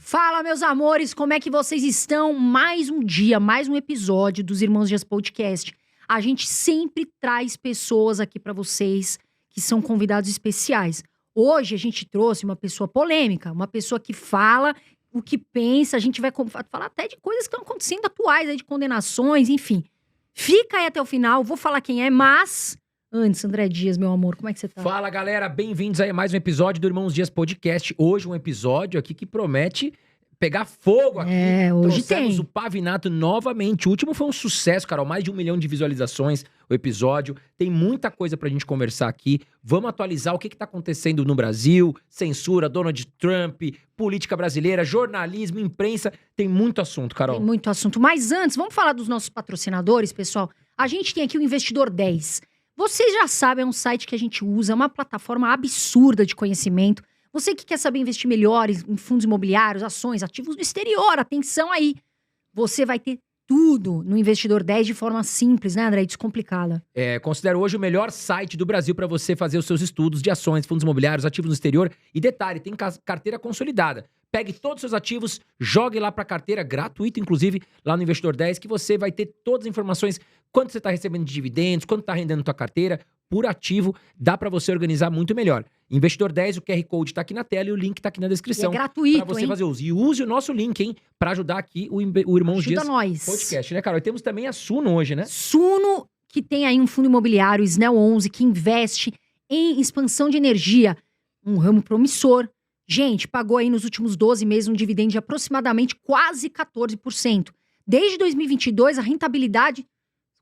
Fala, meus amores, como é que vocês estão? Mais um dia, mais um episódio dos Irmãos Dias Podcast. A gente sempre traz pessoas aqui pra vocês que são convidados especiais. Hoje a gente trouxe uma pessoa polêmica, uma pessoa que fala o que pensa. A gente vai falar até de coisas que estão acontecendo atuais, aí, de condenações, enfim. Fica aí até o final, vou falar quem é, mas... Antes, André Dias, meu amor, como é que você tá? Fala, galera, bem-vindos aí a mais um episódio do Irmãos Dias Podcast. Hoje um episódio aqui que promete pegar fogo aqui. Hoje Trouxemos tem. o Pavinato novamente. O último foi um sucesso, Carol, mais de 1 milhão de visualizações o episódio. Tem muita coisa pra gente conversar aqui. Vamos atualizar o que tá acontecendo no Brasil, censura, Donald Trump, política brasileira, jornalismo, imprensa. Tem muito assunto, Carol. Tem muito assunto. Mas antes, vamos falar dos nossos patrocinadores, pessoal. A gente tem aqui o Investidor 10. Vocês já sabem, é um site que a gente usa, é uma plataforma absurda de conhecimento. Você que quer saber investir melhor em fundos imobiliários, ações, ativos do exterior, atenção aí. Você vai ter tudo no Investidor 10 de forma simples, né, André? Descomplicada. Considero hoje o melhor site do Brasil para você fazer os seus estudos de ações, fundos imobiliários, ativos no exterior. E detalhe, tem carteira consolidada. Pegue todos os seus ativos, jogue lá para a carteira, gratuito inclusive, lá no Investidor 10, que você vai ter todas as informações, quanto você está recebendo de dividendos, quanto está rendendo tua carteira, por ativo, dá para você organizar muito melhor. Investidor 10, o QR Code tá aqui na tela e o link tá aqui na descrição. E é gratuito, pra você hein? fazer uso. E use o nosso link, hein, para ajudar aqui o Irmãos Ajuda Dias nós. Podcast, né, Carol? E temos também a Suno hoje, né? Suno, que tem aí um fundo imobiliário, Snell 11, que investe em expansão de energia. Um ramo promissor. Gente, pagou aí nos últimos 12 meses um dividendo de aproximadamente quase 14%. Desde 2022, a rentabilidade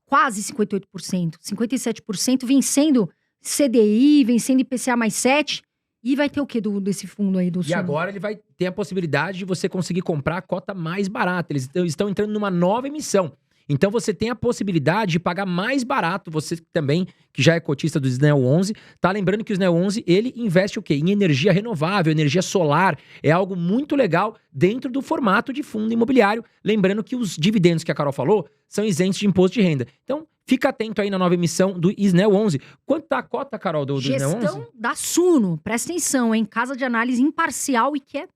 quase 58%, 57%, vencendo CDI, vencendo IPCA mais 7%. E vai ter o que desse fundo aí do Suno? E agora ele vai ter a possibilidade de você conseguir comprar a cota mais barata. Eles estão entrando numa nova emissão. Então você tem a possibilidade de pagar mais barato, você também, que já é cotista do Snell 11, tá lembrando que o Snell 11, ele investe o quê? Em energia renovável, energia solar, é algo muito legal dentro do formato de fundo imobiliário, lembrando que os dividendos que a Carol falou são isentos de imposto de renda. Então, fica atento aí na nova emissão do Snell 11. Quanto tá a cota, Carol, do Snell 11? Gestão da Suno, presta atenção, hein? Casa de análise imparcial e que é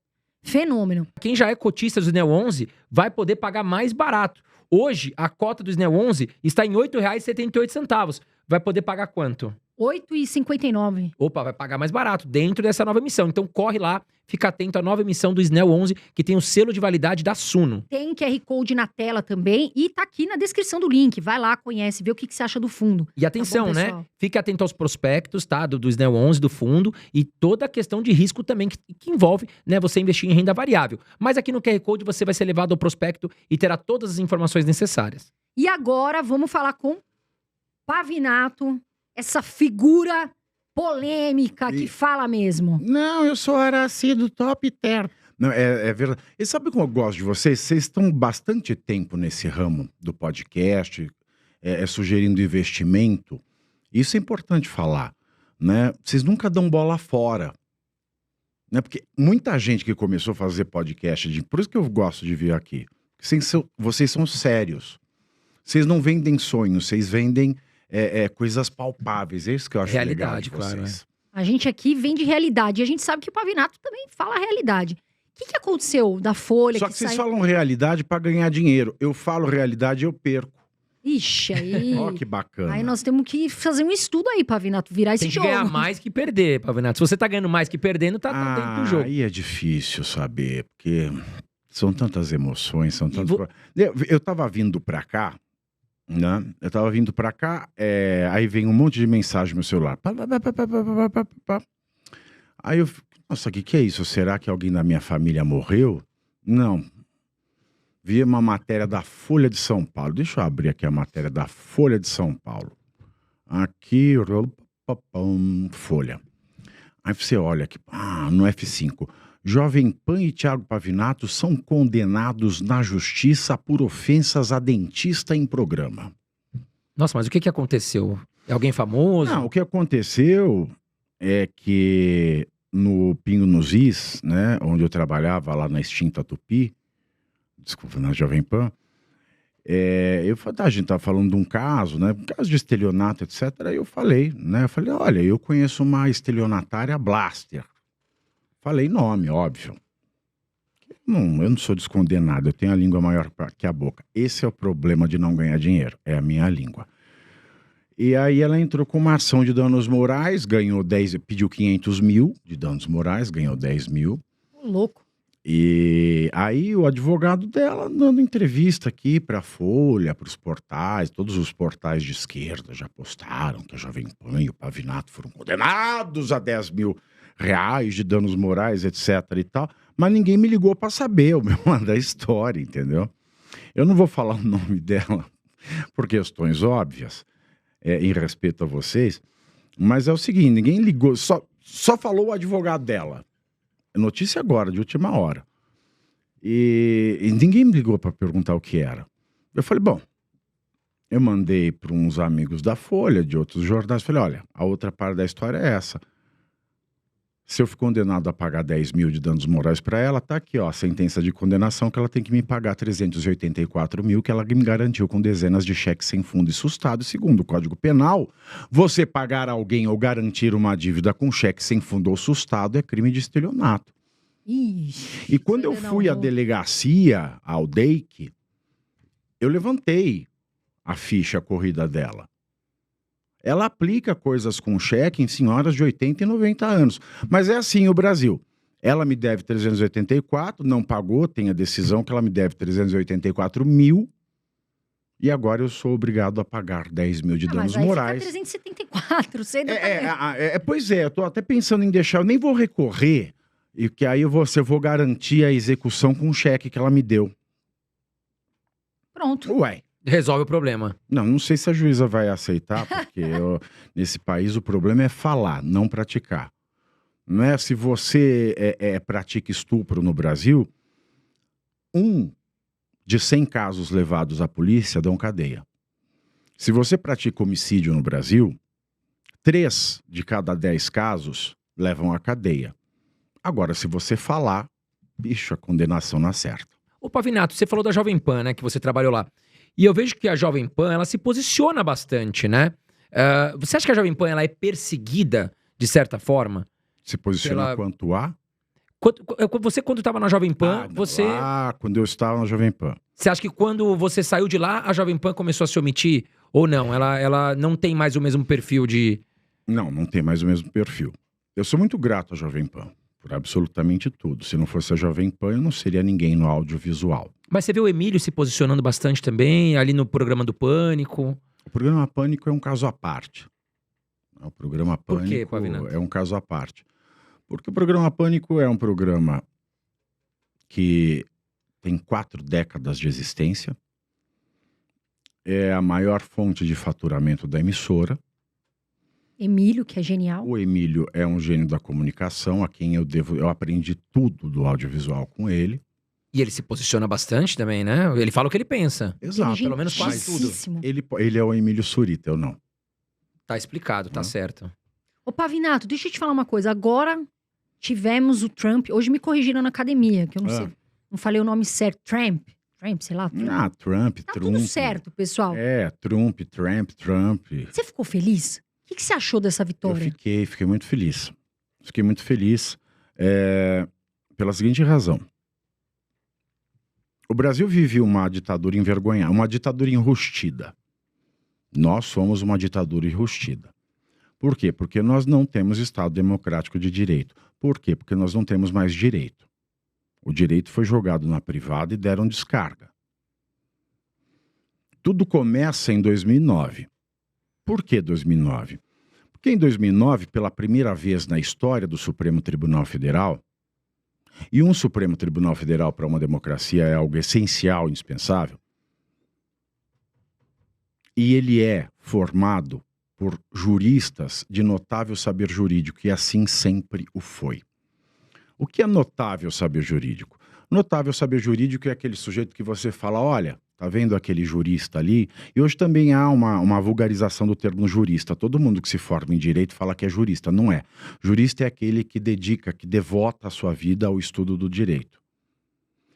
fenômeno. Quem já é cotista do Snell 11 vai poder pagar mais barato. Hoje, a cota do Snell 11 está em R$ 8,78. Vai poder pagar quanto? R$ 8,59. Opa, vai pagar mais barato dentro dessa nova emissão. Então corre lá, fica atento à nova emissão do Snell 11, que tem o selo de validade da Suno. Tem QR Code na tela também e tá aqui na descrição do link. Vai lá, conhece, vê o que você acha do fundo. E atenção, Tá bom, né? pessoal? Fique atento aos prospectos, tá? Do Snell 11, do fundo, e toda a questão de risco também que envolve, né, você investir em renda variável. Mas aqui no QR Code você vai ser levado ao prospecto e terá todas as informações necessárias. E agora vamos falar com Pavinato, essa figura polêmica que fala mesmo. Não, eu sou Araci do Top Term. Não, é verdade. E sabe como eu gosto de vocês? Vocês estão bastante tempo nesse ramo do podcast, sugerindo investimento. Isso é importante falar, né? Vocês nunca dão bola fora. Né? Porque muita gente que começou a fazer podcast, por isso que eu gosto de vir aqui. Vocês são sérios. Vocês não vendem sonhos, vocês vendem coisas palpáveis. É isso que eu acho Realidade, legal de claro, vocês. A gente aqui vem de realidade e a gente sabe que o Pavinato também fala a realidade. O que aconteceu da Folha? Só que vocês falam realidade para ganhar dinheiro. Eu falo realidade e eu perco. Ixi, aí... Ó, que bacana. Aí nós temos que fazer um estudo aí, Pavinato, virar esse Tem que jogo. ganhar mais que perder, Pavinato. Se você tá ganhando mais que perdendo, tá dentro do jogo. Aí é difícil saber, porque são tantas emoções, são tantos... vo- Eu tava vindo pra cá, né? Aí vem um monte de mensagem no meu celular. Pá, pá, pá, pá, pá, pá, pá, pá. Aí eu fico, nossa, o que é isso? Será que alguém da minha família morreu? Não. Vi uma matéria da Folha de São Paulo. Deixa eu abrir aqui a matéria da Folha de São Paulo. Aqui, Folha. Aí você olha aqui, no F5. Jovem Pan e Thiago Pavinato são condenados na justiça por ofensas a dentista em programa. Nossa, mas o que aconteceu? É alguém famoso? Não, o que aconteceu é que no Pingo nos Is, né, onde eu trabalhava lá na extinta Tupi, desculpa, na Jovem Pan, a gente estava falando de um caso, né, um caso de estelionato, etc. Aí eu falei, olha, eu conheço uma estelionatária Blaster. Falei nome, óbvio. Não, eu não sou descondenado, eu tenho a língua maior que a boca. Esse é o problema de não ganhar dinheiro, é a minha língua. E aí ela entrou com uma ação de danos morais, ganhou 10, pediu 500 mil de danos morais, ganhou 10 mil. Louco. E aí o advogado dela dando entrevista aqui para a Folha, para os portais, todos os portais de esquerda já postaram que a Jovem Pan e o Pavinato foram condenados a 10 mil reais de danos morais, etc e tal. Mas ninguém me ligou para saber o meu da história, entendeu? Eu não vou falar o nome dela por questões óbvias, em respeito a vocês, mas é o seguinte, ninguém ligou, só falou o advogado dela. Notícia agora, de última hora. E ninguém me ligou para perguntar o que era. Eu falei, bom, eu mandei para uns amigos da Folha, de outros jornais, falei, olha, a outra parte da história é essa. Se eu fui condenado a pagar 10 mil de danos morais para ela, tá aqui, ó, a sentença de condenação que ela tem que me pagar 384 mil, que ela me garantiu com dezenas de cheques sem fundo e sustado. Segundo o Código Penal, você pagar alguém ou garantir uma dívida com cheque sem fundo ou sustado é crime de estelionato. Ixi, E quando eu fui à delegacia, ao DEIC, eu levantei a ficha corrida dela. Ela aplica coisas com cheque em senhoras de 80 e 90 anos. Mas é assim o Brasil. Ela me deve 384, não pagou, tem a decisão que ela me deve 384 mil. E agora eu sou obrigado a pagar 10 mil de danos mas aí morais. fica 374, você ainda Pois é, eu tô até pensando em deixar, eu nem vou recorrer, e que aí eu vou garantir a execução com o cheque que ela me deu. Pronto. Ué. Resolve o problema. Não sei se a juíza vai aceitar, porque nesse país o problema é falar, não praticar. Não é se você pratica estupro no Brasil, 1 de 100 casos levados à polícia dão cadeia. Se você pratica homicídio no Brasil, 3 de cada 10 casos levam à cadeia. Agora, se você falar, bicho, a condenação não acerta. Ô Pavinato, você falou da Jovem Pan, né, que você trabalhou lá. E eu vejo que a Jovem Pan, ela se posiciona bastante, né? Você acha que a Jovem Pan, ela é perseguida, de certa forma? Se posiciona quanto a? Você, quando estava na Jovem Pan, quando eu estava na Jovem Pan. Você acha que quando você saiu de lá, a Jovem Pan começou a se omitir? Ou não? Ela não tem mais o mesmo perfil de... Não tem mais o mesmo perfil. Eu sou muito grato à Jovem Pan, por absolutamente tudo. Se não fosse a Jovem Pan, eu não seria ninguém no audiovisual. Mas você vê o Emílio se posicionando bastante também, ali no programa do Pânico? O programa Pânico é um caso à parte. O programa Pânico Por quê, Pavinato? É um caso à parte. Porque o programa Pânico é um programa que tem 4 décadas de existência. É a maior fonte de faturamento da emissora. Emílio, que é genial. O Emílio é um gênio da comunicação, a quem eu aprendi tudo do audiovisual com ele. E ele se posiciona bastante também, né? Ele fala o que ele pensa. Exato. Pelo menos quase tudo. Ele é o Emílio Surita, eu não. Tá explicado, tá certo. Ô Pavinato, deixa eu te falar uma coisa. Agora tivemos o Trump. Hoje me corrigiram na academia, que eu não sei. Não falei o nome certo. Trump, sei lá. Trump. Tá tudo certo, pessoal. Trump. Você ficou feliz? O que você achou dessa vitória? Eu fiquei muito feliz. Fiquei muito feliz pela seguinte razão. O Brasil vive uma ditadura envergonhada, uma ditadura enrustida. Nós somos uma ditadura enrustida. Por quê? Porque nós não temos Estado democrático de direito. Por quê? Porque nós não temos mais direito. O direito foi jogado na privada e deram descarga. Tudo começa em 2009. Por que 2009? Porque em 2009, pela primeira vez na história do Supremo Tribunal Federal, e um Supremo Tribunal Federal para uma democracia é algo essencial, indispensável, e ele é formado por juristas de notável saber jurídico, e assim sempre o foi. O que é notável saber jurídico? Notável saber jurídico é aquele sujeito que você fala, olha, tá vendo aquele jurista ali? E hoje também há uma vulgarização do termo jurista. Todo mundo que se forma em direito fala que é jurista. Não é. Jurista é aquele que dedica, que devota a sua vida ao estudo do direito.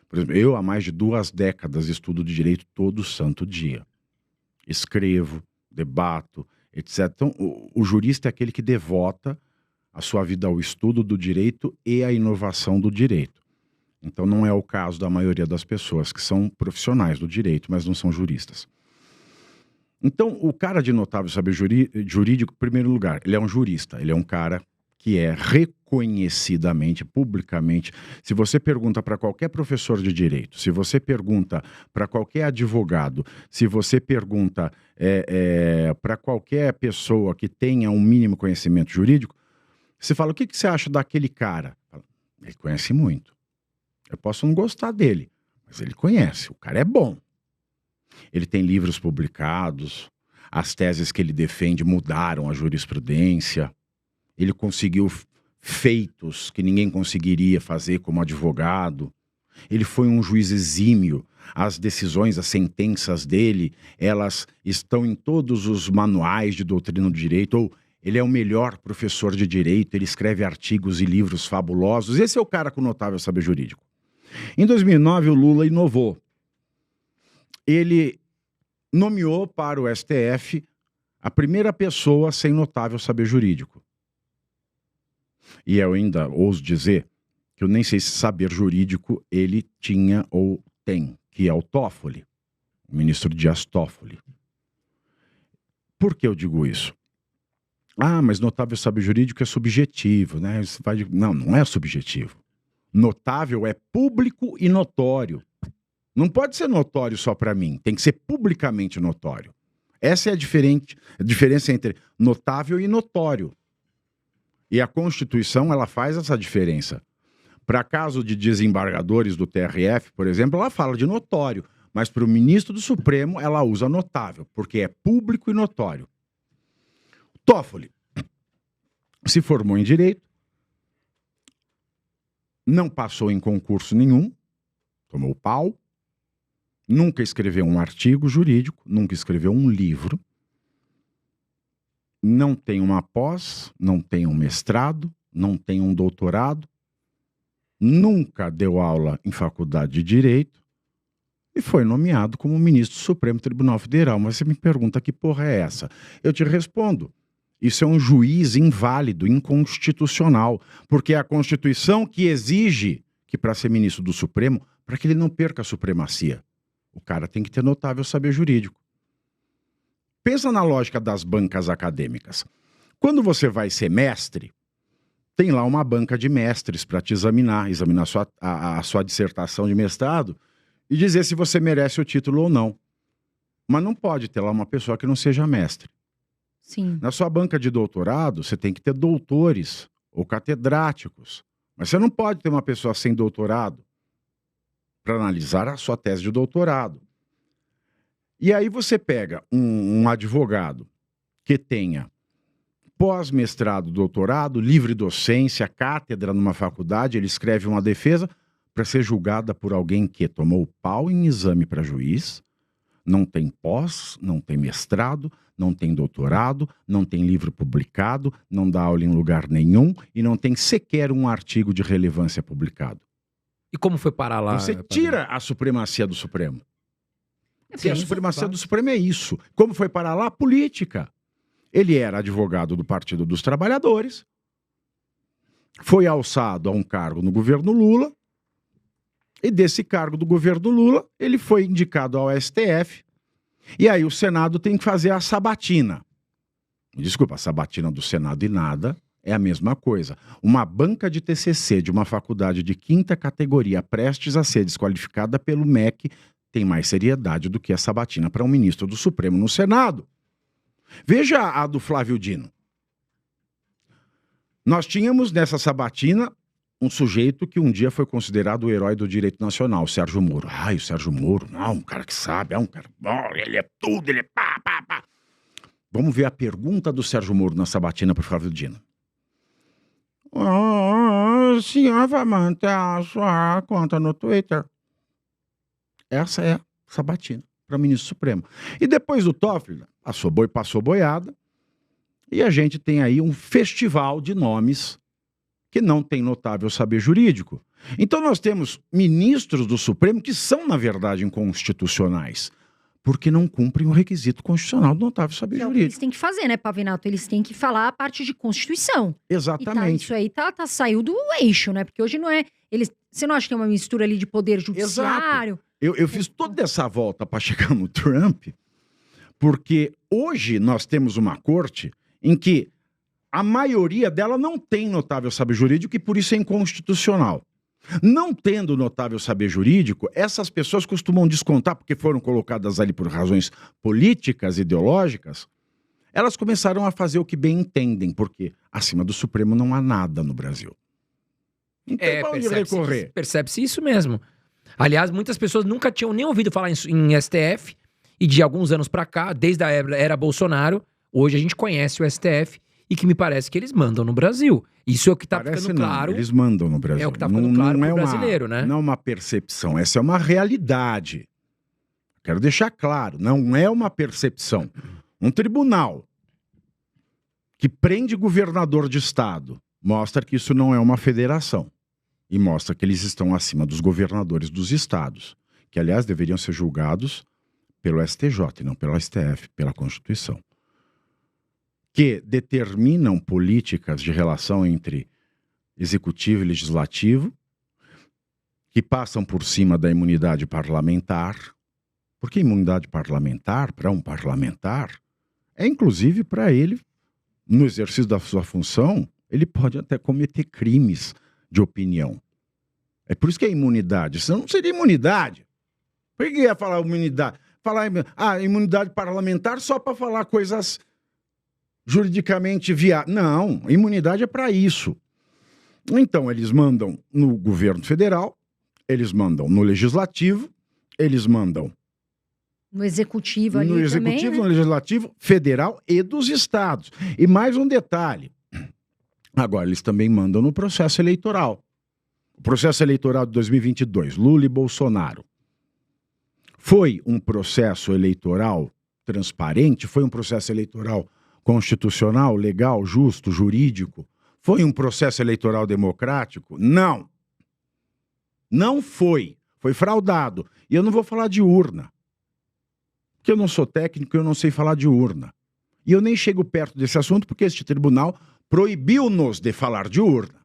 Por exemplo, eu há mais de 2 décadas estudo de direito todo santo dia. Escrevo, debato, etc. Então, o jurista é aquele que devota a sua vida ao estudo do direito e à inovação do direito. Então não é o caso da maioria das pessoas que são profissionais do direito, mas não são juristas. Então, o cara de notável saber jurídico, em primeiro lugar, ele é um jurista, ele é um cara que é reconhecidamente, publicamente. Se você pergunta para qualquer professor de direito, se você pergunta para qualquer advogado, se você pergunta para qualquer pessoa que tenha um mínimo conhecimento jurídico, você fala, o que você acha daquele cara? Ele conhece muito. Eu posso não gostar dele, mas ele conhece, o cara é bom. Ele tem livros publicados, as teses que ele defende mudaram a jurisprudência, ele conseguiu feitos que ninguém conseguiria fazer como advogado, ele foi um juiz exímio, as decisões, as sentenças dele, elas estão em todos os manuais de doutrina do direito, ou ele é o melhor professor de direito, ele escreve artigos e livros fabulosos, esse é o cara com notável saber jurídico. Em 2009, o Lula inovou. Ele nomeou para o STF a primeira pessoa sem notável saber jurídico. E eu ainda ouso dizer que eu nem sei se saber jurídico ele tinha ou tem, que é o Toffoli, o ministro Dias Toffoli. Por que eu digo isso? Ah, mas notável saber jurídico é subjetivo, né? Não, não é subjetivo. Notável é público e notório. Não pode ser notório só para mim, tem que ser publicamente notório. Essa é a diferença entre notável e notório. E a Constituição, ela faz essa diferença. Para caso de desembargadores do TRF, por exemplo, ela fala de notório, mas para o ministro do Supremo, ela usa notável, porque é público e notório. Toffoli se formou em Direito, não passou em concurso nenhum, tomou pau, nunca escreveu um artigo jurídico, nunca escreveu um livro, não tem uma pós, não tem um mestrado, não tem um doutorado, nunca deu aula em faculdade de Direito e foi nomeado como ministro do Supremo Tribunal Federal. Mas você me pergunta, que porra é essa? Eu te respondo, isso é um juiz inválido, inconstitucional, porque é a Constituição que exige que para ser ministro do Supremo, para que ele não perca a supremacia, o cara tem que ter notável saber jurídico. Pensa na lógica das bancas acadêmicas. Quando você vai ser mestre, tem lá uma banca de mestres para te examinar a sua dissertação de mestrado e dizer se você merece o título ou não. Mas não pode ter lá uma pessoa que não seja mestre. Sim. Na sua banca de doutorado, você tem que ter doutores ou catedráticos. Mas você não pode ter uma pessoa sem doutorado para analisar a sua tese de doutorado. E aí você pega um advogado que tenha pós-mestrado, doutorado, livre docência, cátedra numa faculdade, ele escreve uma defesa para ser julgada por alguém que tomou pau em exame para juiz, não tem pós, não tem mestrado, não tem doutorado, não tem livro publicado, não dá aula em lugar nenhum e não tem sequer um artigo de relevância publicado. E como foi parar lá? Você tira a supremacia do Supremo. Porque a Sim, supremacia do Supremo é isso. Como foi parar lá? Política. Ele era advogado do Partido dos Trabalhadores, foi alçado a um cargo no governo Lula, e desse cargo do governo Lula, ele foi indicado ao STF, e aí o Senado tem que fazer a sabatina. Desculpa, a sabatina do Senado e nada é a mesma coisa. Uma banca de TCC de uma faculdade de 5ª categoria prestes a ser desqualificada pelo MEC tem mais seriedade do que a sabatina para um ministro do Supremo no Senado. Veja a do Flávio Dino. Nós tínhamos nessa sabatina um sujeito que um dia foi considerado o herói do direito nacional, o Sérgio Moro. Ai, o Sérgio Moro, não, um cara que sabe, é um cara bom, ele é tudo, ele é pá, pá, pá. Vamos ver a pergunta do Sérgio Moro na sabatina para o Flávio Dino. O senhor vai manter a sua conta no Twitter? Essa é a sabatina para o ministro Supremo. E depois do Toffoli, passou boiada, e a gente tem aí um festival de nomes que não tem notável saber jurídico. Então nós temos ministros do Supremo que são, na verdade, inconstitucionais, porque não cumprem o requisito constitucional do notável saber Que é o que jurídico. eles têm que fazer, né, Pavinato? Eles têm que falar a parte de Constituição. E Exatamente. isso aí saiu do eixo, né? Porque hoje não é... Você não acha que é uma mistura ali de poder judiciário? Eu fiz toda essa volta para chegar no Trump, porque hoje nós temos uma corte em que a maioria dela não tem notável saber jurídico e por isso é inconstitucional. Não tendo notável saber jurídico, essas pessoas costumam descontar, porque foram colocadas ali por razões políticas, ideológicas, elas começaram a fazer o que bem entendem, porque acima do Supremo não há nada no Brasil. Então, pra onde recorrer? Percebe-se isso mesmo. Aliás, muitas pessoas nunca tinham nem ouvido falar em STF, e de alguns anos pra cá, desde a era Bolsonaro, hoje a gente conhece o STF, e que me parece que eles mandam no Brasil. Isso é o que tá ficando claro. Eles mandam no Brasil. É o que tá ficando claro pro brasileiro, né? Não é uma percepção, essa é uma realidade. Quero deixar claro, não é uma percepção. Um tribunal que prende governador de estado mostra que isso não é uma federação. E mostra que eles estão acima dos governadores dos estados, que, aliás, deveriam ser julgados pelo STJ e não pelo STF, pela Constituição, que determinam políticas de relação entre executivo e legislativo, que passam por cima da imunidade parlamentar, porque imunidade parlamentar, para um parlamentar, é inclusive para ele, no exercício da sua função, ele pode até cometer crimes de opinião. É por isso que é imunidade, senão não seria imunidade. Por que ia falar imunidade? Falar imunidade parlamentar só para falar coisas juridicamente viáveis. Não, imunidade é para isso. Então, eles mandam no governo federal, eles mandam no legislativo, eles mandam no executivo ali no executivo, também, né? No legislativo federal e dos estados. E mais um detalhe. Agora, eles também mandam no processo eleitoral. O processo eleitoral de 2022, Lula e Bolsonaro, foi um processo eleitoral transparente? Foi um processo eleitoral constitucional, legal, justo, jurídico? Foi um processo eleitoral democrático? Não. Não foi. Foi fraudado. E eu não vou falar de urna. Porque eu não sou técnico, eu não sei falar de urna. E eu nem chego perto desse assunto porque este tribunal proibiu-nos de falar de urna.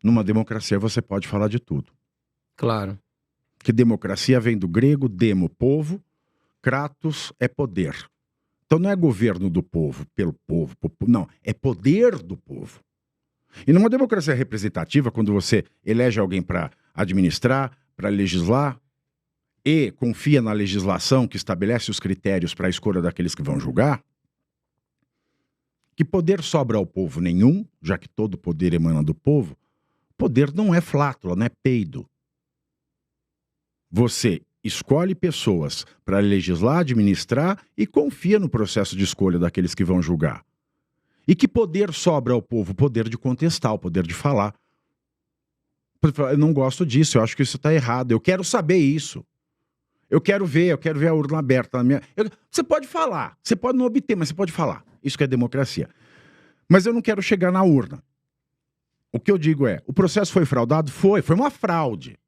Numa democracia você pode falar de tudo. Claro. Que democracia vem do grego, demo, povo, kratos é poder. Então não é governo do povo, pelo povo, não, é poder do povo. E numa democracia representativa, quando você elege alguém para administrar, para legislar, e confia na legislação que estabelece os critérios para a escolha daqueles que vão julgar, que poder sobra ao povo nenhum, já que todo poder emana do povo, poder não é flátula, não é peido. Você escolhe pessoas para legislar, administrar e confia no processo de escolha daqueles que vão julgar. E que poder sobra ao povo? O poder de contestar, o poder de falar. Eu não gosto disso, eu acho que isso está errado, eu quero saber isso. Eu quero ver a urna aberta. Você pode falar, você pode não obter, mas você pode falar. Isso que é democracia. Mas eu não quero chegar na urna. O que eu digo é, o processo foi fraudado? Foi uma fraude.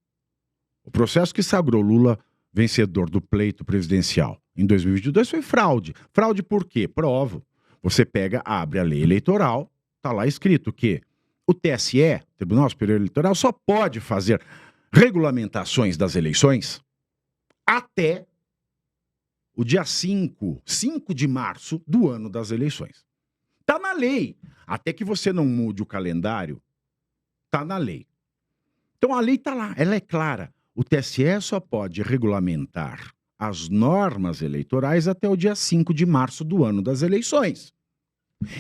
O processo que sagrou Lula vencedor do pleito presidencial em 2022 foi fraude. Fraude por quê? Provo. Você pega, abre a lei eleitoral, está lá escrito que o TSE, Tribunal Superior Eleitoral, só pode fazer regulamentações das eleições até o dia 5 de março do ano das eleições. Está na lei. Até que você não mude o calendário, está na lei. Então a lei está lá, ela é clara. O TSE só pode regulamentar as normas eleitorais até o dia 5 de março do ano das eleições.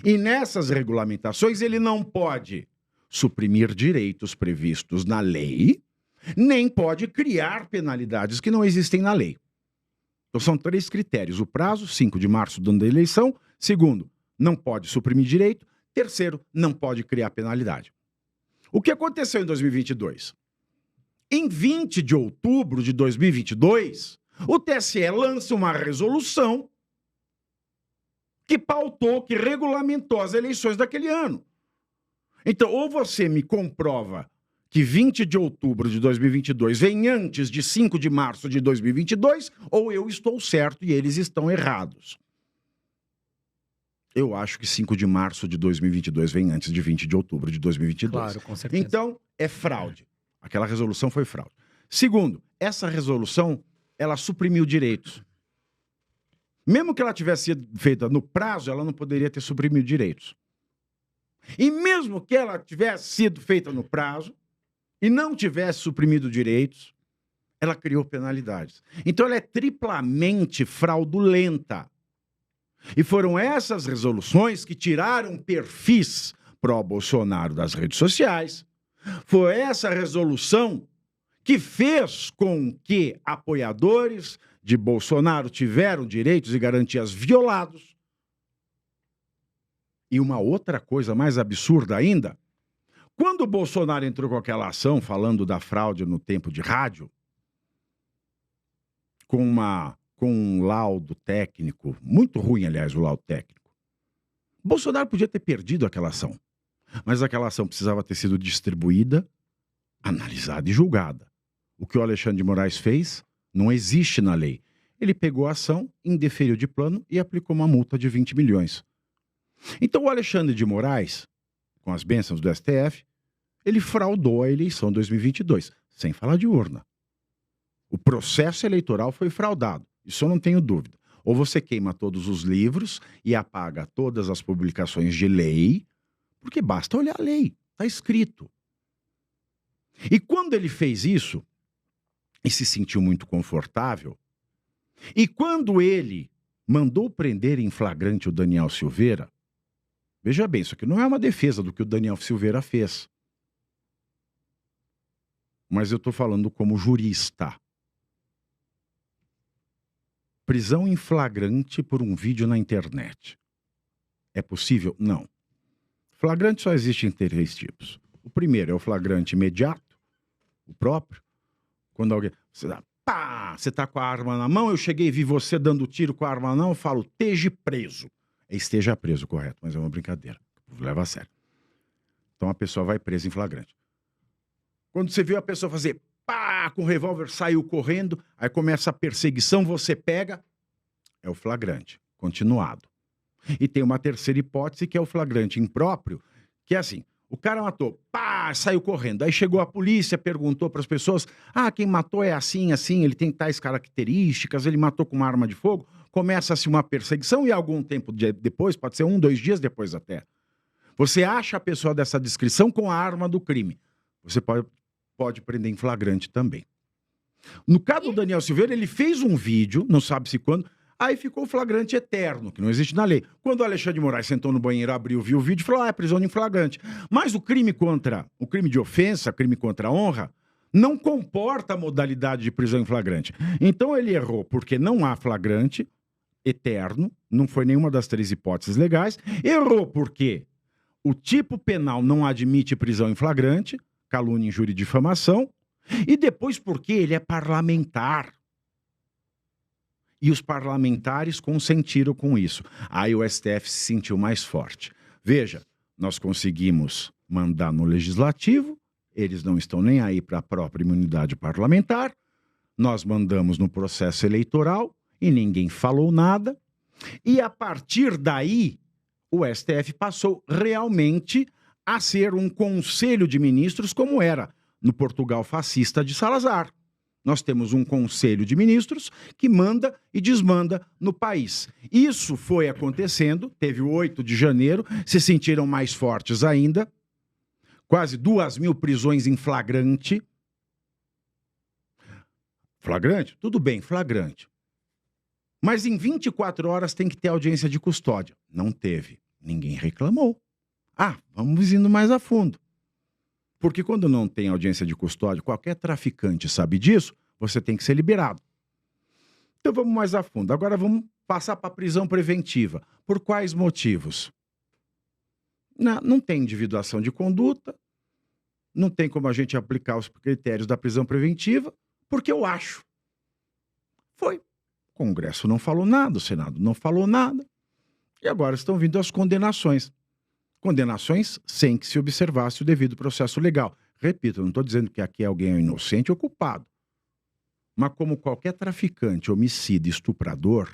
E nessas regulamentações ele não pode suprimir direitos previstos na lei, nem pode criar penalidades que não existem na lei. Então são 3 critérios. O prazo, 5 de março do ano da eleição. Segundo, não pode suprimir direito. Terceiro, não pode criar penalidade. O que aconteceu em 2022? Em 20 de outubro de 2022, o TSE lança uma resolução que pautou, que regulamentou as eleições daquele ano. Então, ou você me comprova que 20 de outubro de 2022 vem antes de 5 de março de 2022, ou eu estou certo e eles estão errados. Eu acho que 5 de março de 2022 vem antes de 20 de outubro de 2022. Claro, com certeza. Então, é fraude. Aquela resolução foi fraude. Segundo, essa resolução, ela suprimiu direitos. Mesmo que ela tivesse sido feita no prazo, ela não poderia ter suprimido direitos. E mesmo que ela tivesse sido feita no prazo e não tivesse suprimido direitos, ela criou penalidades. Então ela é triplamente fraudulenta. E foram essas resoluções que tiraram perfis pró-Bolsonaro das redes sociais. Foi essa resolução que fez com que apoiadores de Bolsonaro tiveram direitos e garantias violados. E uma outra coisa mais absurda ainda, quando o Bolsonaro entrou com aquela ação falando da fraude no tempo de rádio, com um laudo técnico, muito ruim, aliás, o laudo técnico, Bolsonaro podia ter perdido aquela ação, mas aquela ação precisava ter sido distribuída, analisada e julgada. O que o Alexandre de Moraes fez não existe na lei. Ele pegou a ação, indeferiu de plano e aplicou uma multa de 20 milhões. Então o Alexandre de Moraes, com as bênçãos do STF, ele fraudou a eleição de 2022, sem falar de urna. O processo eleitoral foi fraudado, isso eu não tenho dúvida. Ou você queima todos os livros e apaga todas as publicações de lei, porque basta olhar a lei, está escrito. E quando ele fez isso, e se sentiu muito confortável, e quando ele mandou prender em flagrante o Daniel Silveira, veja bem, isso aqui não é uma defesa do que o Daniel Silveira fez. Mas eu estou falando como jurista. Prisão em flagrante por um vídeo na internet. É possível? Não. Flagrante só existe em 3 tipos. O primeiro é o flagrante imediato, o próprio. Quando alguém... Você tá com a arma na mão, eu cheguei e vi você dando tiro com a arma na mão, eu falo, esteja preso. Esteja preso, correto, mas é uma brincadeira. Leva a sério. Então a pessoa vai presa em flagrante. Quando você viu a pessoa fazer pá, com o revólver, saiu correndo, aí começa a perseguição, você pega, é o flagrante, continuado. E tem uma terceira hipótese, que é o flagrante impróprio, que é assim, o cara matou, pá, saiu correndo. Aí chegou a polícia, perguntou para as pessoas, quem matou é assim, assim, ele tem tais características, ele matou com uma arma de fogo. Começa-se uma perseguição e algum tempo depois, pode ser 1, 2 dias depois até, você acha a pessoa dessa descrição com a arma do crime. Você pode prender em flagrante também. No caso do Daniel Silveira, ele fez um vídeo, não sabe-se quando, aí ficou o flagrante eterno, que não existe na lei. Quando o Alexandre de Moraes sentou no banheiro, abriu, viu o vídeo e falou, é prisão em flagrante. Mas o crime de ofensa, crime contra a honra, não comporta a modalidade de prisão em flagrante. Então ele errou, porque não há flagrante eterno, não foi nenhuma das 3 hipóteses legais. Errou porque o tipo penal não admite prisão em flagrante, calúnia, injúria e difamação. E depois porque ele é parlamentar. E os parlamentares consentiram com isso. Aí o STF se sentiu mais forte. Veja, nós conseguimos mandar no legislativo, eles não estão nem aí para a própria imunidade parlamentar, nós mandamos no processo eleitoral e ninguém falou nada. E a partir daí, o STF passou realmente a ser um conselho de ministros como era no Portugal fascista de Salazar. Nós temos um conselho de ministros que manda e desmanda no país. Isso foi acontecendo, teve o 8 de janeiro, se sentiram mais fortes ainda, quase 2.000 prisões em flagrante. Flagrante? Tudo bem, flagrante. Mas em 24 horas tem que ter audiência de custódia. Não teve. Ninguém reclamou. Vamos indo mais a fundo. Porque quando não tem audiência de custódia, qualquer traficante sabe disso, você tem que ser liberado. Então vamos mais a fundo. Agora vamos passar para a prisão preventiva. Por quais motivos? Não tem individuação de conduta, não tem como a gente aplicar os critérios da prisão preventiva, porque eu acho. Foi. O Congresso não falou nada, o Senado não falou nada, e agora estão vindo as condenações. Condenações sem que se observasse o devido processo legal. Repito, eu não estou dizendo que aqui alguém é inocente ou culpado. Mas como qualquer traficante, homicida, estuprador,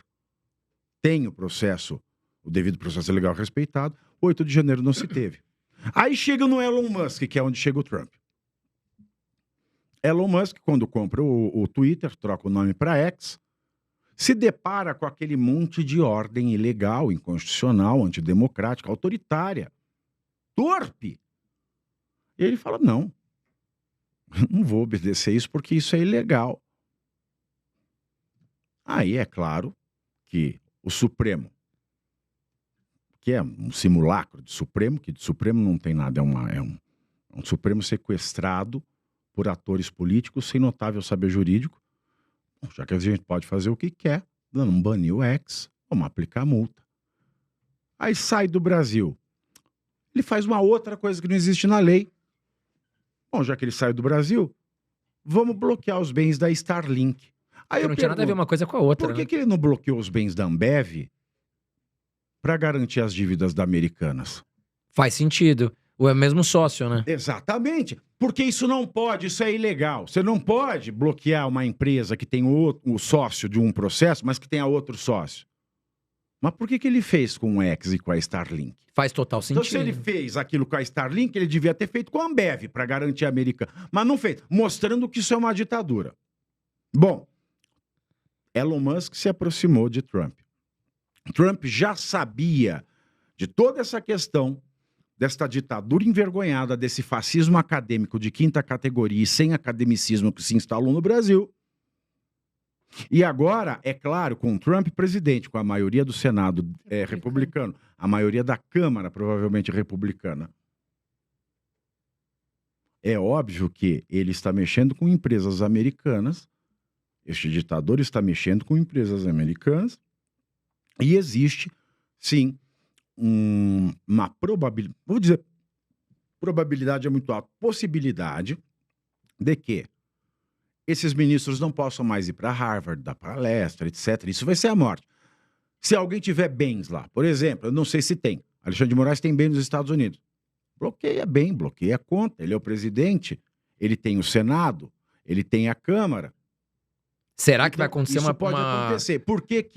tem o devido processo legal respeitado, 8 de janeiro não se teve. Aí chega no Elon Musk, que é onde chega o Trump. Elon Musk, quando compra o Twitter, troca o nome para X, se depara com aquele monte de ordem ilegal, inconstitucional, antidemocrática, autoritária, torpe. E ele fala, não vou obedecer isso porque isso é ilegal. Aí é claro que o Supremo, que é um simulacro de Supremo, que de Supremo não tem nada, é um Supremo sequestrado por atores políticos sem notável saber jurídico. Bom, já que a gente pode fazer o que quer, não banir o X, vamos aplicar multa. Aí sai do Brasil. Ele faz uma outra coisa que não existe na lei. Bom, já que ele sai do Brasil, vamos bloquear os bens da Starlink. Aí Porque não tinha nada a ver uma coisa com a outra. Por que ele não bloqueou os bens da Ambev para garantir as dívidas da Americanas? Faz sentido. O mesmo sócio, né? Exatamente. Porque isso não pode, isso é ilegal. Você não pode bloquear uma empresa que tem o sócio de um processo, mas que tenha outro sócio. Mas por que ele fez com o X e com a Starlink? Faz total sentido. Então, se ele fez aquilo com a Starlink, ele devia ter feito com a Ambev para garantir a Americana. Mas não fez, mostrando que isso é uma ditadura. Bom, Elon Musk se aproximou de Trump. Trump já sabia de toda essa questão, desta ditadura envergonhada, desse fascismo acadêmico de quinta categoria e sem academicismo que se instalou no Brasil. E agora, é claro, com Trump presidente, com a maioria do Senado republicano, a maioria da Câmara provavelmente republicana, é óbvio que ele está mexendo com empresas americanas, este ditador está mexendo com empresas americanas, e existe, sim, uma probabilidade, vou dizer, probabilidade é muito alta, possibilidade de que esses ministros não possam mais ir para Harvard, dar palestra, etc. Isso vai ser a morte. Se alguém tiver bens lá, por exemplo, eu não sei se tem, Alexandre de Moraes tem bem nos Estados Unidos, bloqueia bem, bloqueia a conta, ele é o presidente, ele tem o Senado, ele tem a Câmara. Será que vai acontecer isso pode acontecer. Por que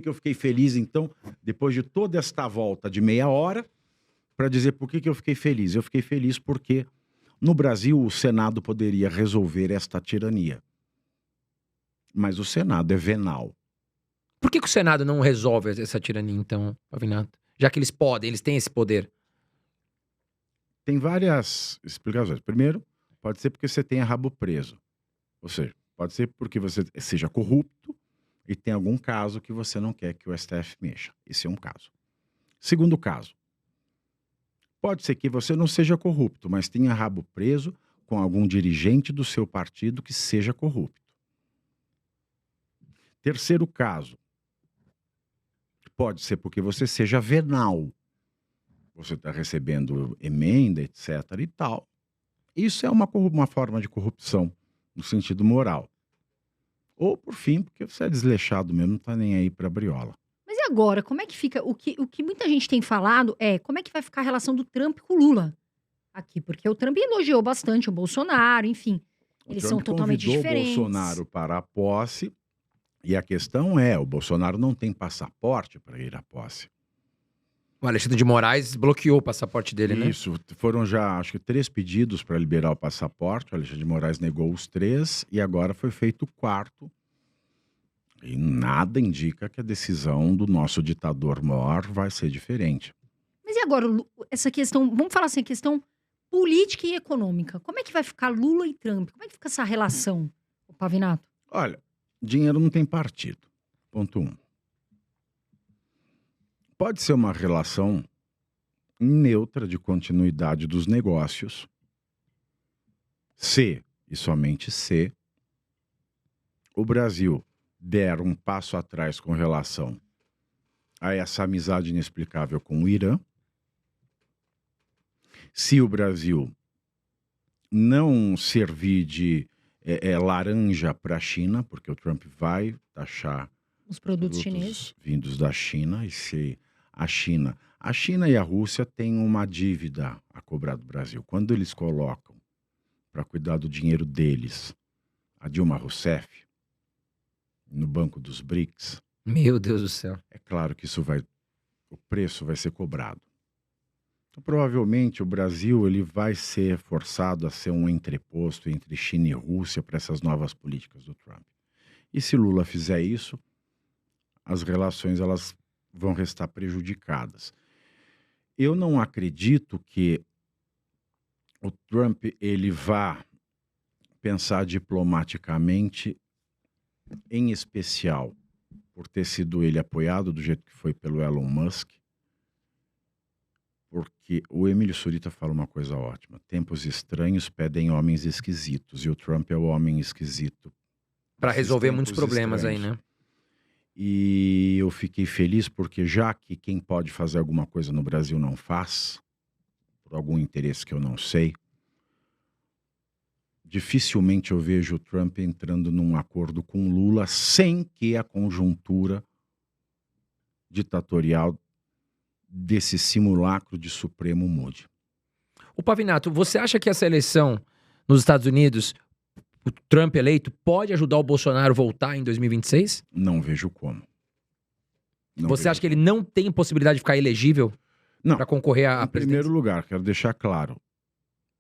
eu fiquei feliz, então, depois de toda esta volta de meia hora, para dizer por que eu fiquei feliz? Eu fiquei feliz porque no Brasil o Senado poderia resolver esta tirania. Mas o Senado é venal. Por que o Senado não resolve essa tirania, então, Pavinato? Já que eles podem, eles têm esse poder. Tem várias explicações. Primeiro, pode ser porque você tenha rabo preso. Ou seja, pode ser porque você seja corrupto e tem algum caso que você não quer que o STF mexa. Esse é um caso. Segundo caso, pode ser que você não seja corrupto, mas tenha rabo preso com algum dirigente do seu partido que seja corrupto. Terceiro caso, pode ser porque você seja venal. Você está recebendo emenda, etc. e tal. Isso é uma forma de corrupção, no sentido moral. Ou, por fim, porque você é desleixado mesmo, não está nem aí para briola. Mas e agora? Como é que fica? O que muita gente tem falado é como é que vai ficar a relação do Trump com o Lula aqui? Porque o Trump elogiou bastante o Bolsonaro, enfim. Eles são totalmente diferentes. O Bolsonaro para a posse. E a questão é, o Bolsonaro não tem passaporte para ir à posse. O Alexandre de Moraes bloqueou o passaporte dele, né? Isso, foram já, acho que 3 pedidos para liberar o passaporte, o Alexandre de Moraes negou os 3 e agora foi feito o 4º. E nada indica que a decisão do nosso ditador maior vai ser diferente. Mas e agora, essa questão, vamos falar assim, a questão política e econômica. Como é que vai ficar Lula e Trump? Como é que fica essa relação, Pavinato? Olha, dinheiro não tem partido. Ponto 1. Pode ser uma relação neutra de continuidade dos negócios, se, e somente se, o Brasil der um passo atrás com relação a essa amizade inexplicável com o Irã, se o Brasil não servir de laranja para a China, porque o Trump vai taxar os produtos chineses vindos da China, e se a China e a Rússia têm uma dívida a cobrar do Brasil. Quando eles colocam para cuidar do dinheiro deles a Dilma Rousseff no banco dos BRICS, meu Deus do céu. é claro que o preço vai ser cobrado. Então, provavelmente o Brasil ele vai ser forçado a ser um entreposto entre China e Rússia para essas novas políticas do Trump. E se Lula fizer isso, as relações elas vão restar prejudicadas. Eu não acredito que o Trump ele vá pensar diplomaticamente, em especial por ter sido ele apoiado do jeito que foi pelo Elon Musk, porque o Emílio Surita fala uma coisa ótima: tempos estranhos pedem homens esquisitos, e o Trump é o homem esquisito. Pra Esses resolver muitos tempos problemas aí, estranhos. né? E eu fiquei feliz porque, já que quem pode fazer alguma coisa no Brasil não faz, por algum interesse que eu não sei, dificilmente eu vejo o Trump entrando num acordo com Lula sem que a conjuntura ditatorial desse simulacro de Supremo mude. O Pavinato, você acha que essa eleição nos Estados Unidos, o Trump eleito, pode ajudar o Bolsonaro a voltar em 2026? Não vejo como. Não Você vejo acha que ele não tem possibilidade de ficar elegível Não. para concorrer à Em primeiro presidência? lugar, quero deixar claro,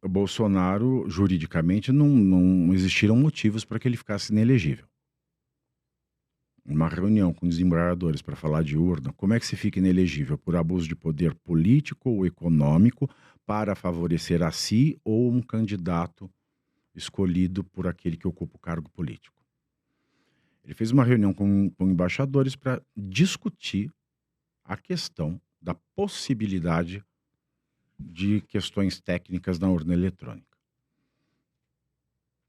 o Bolsonaro, juridicamente, não existiram motivos para que ele ficasse inelegível. Uma reunião com desembargadores para falar de urna, como é que se fica inelegível? Por abuso de poder político ou econômico para favorecer a si ou um candidato escolhido por aquele que ocupa o cargo político. Ele fez uma reunião com embaixadores para discutir a questão da possibilidade de questões técnicas na urna eletrônica.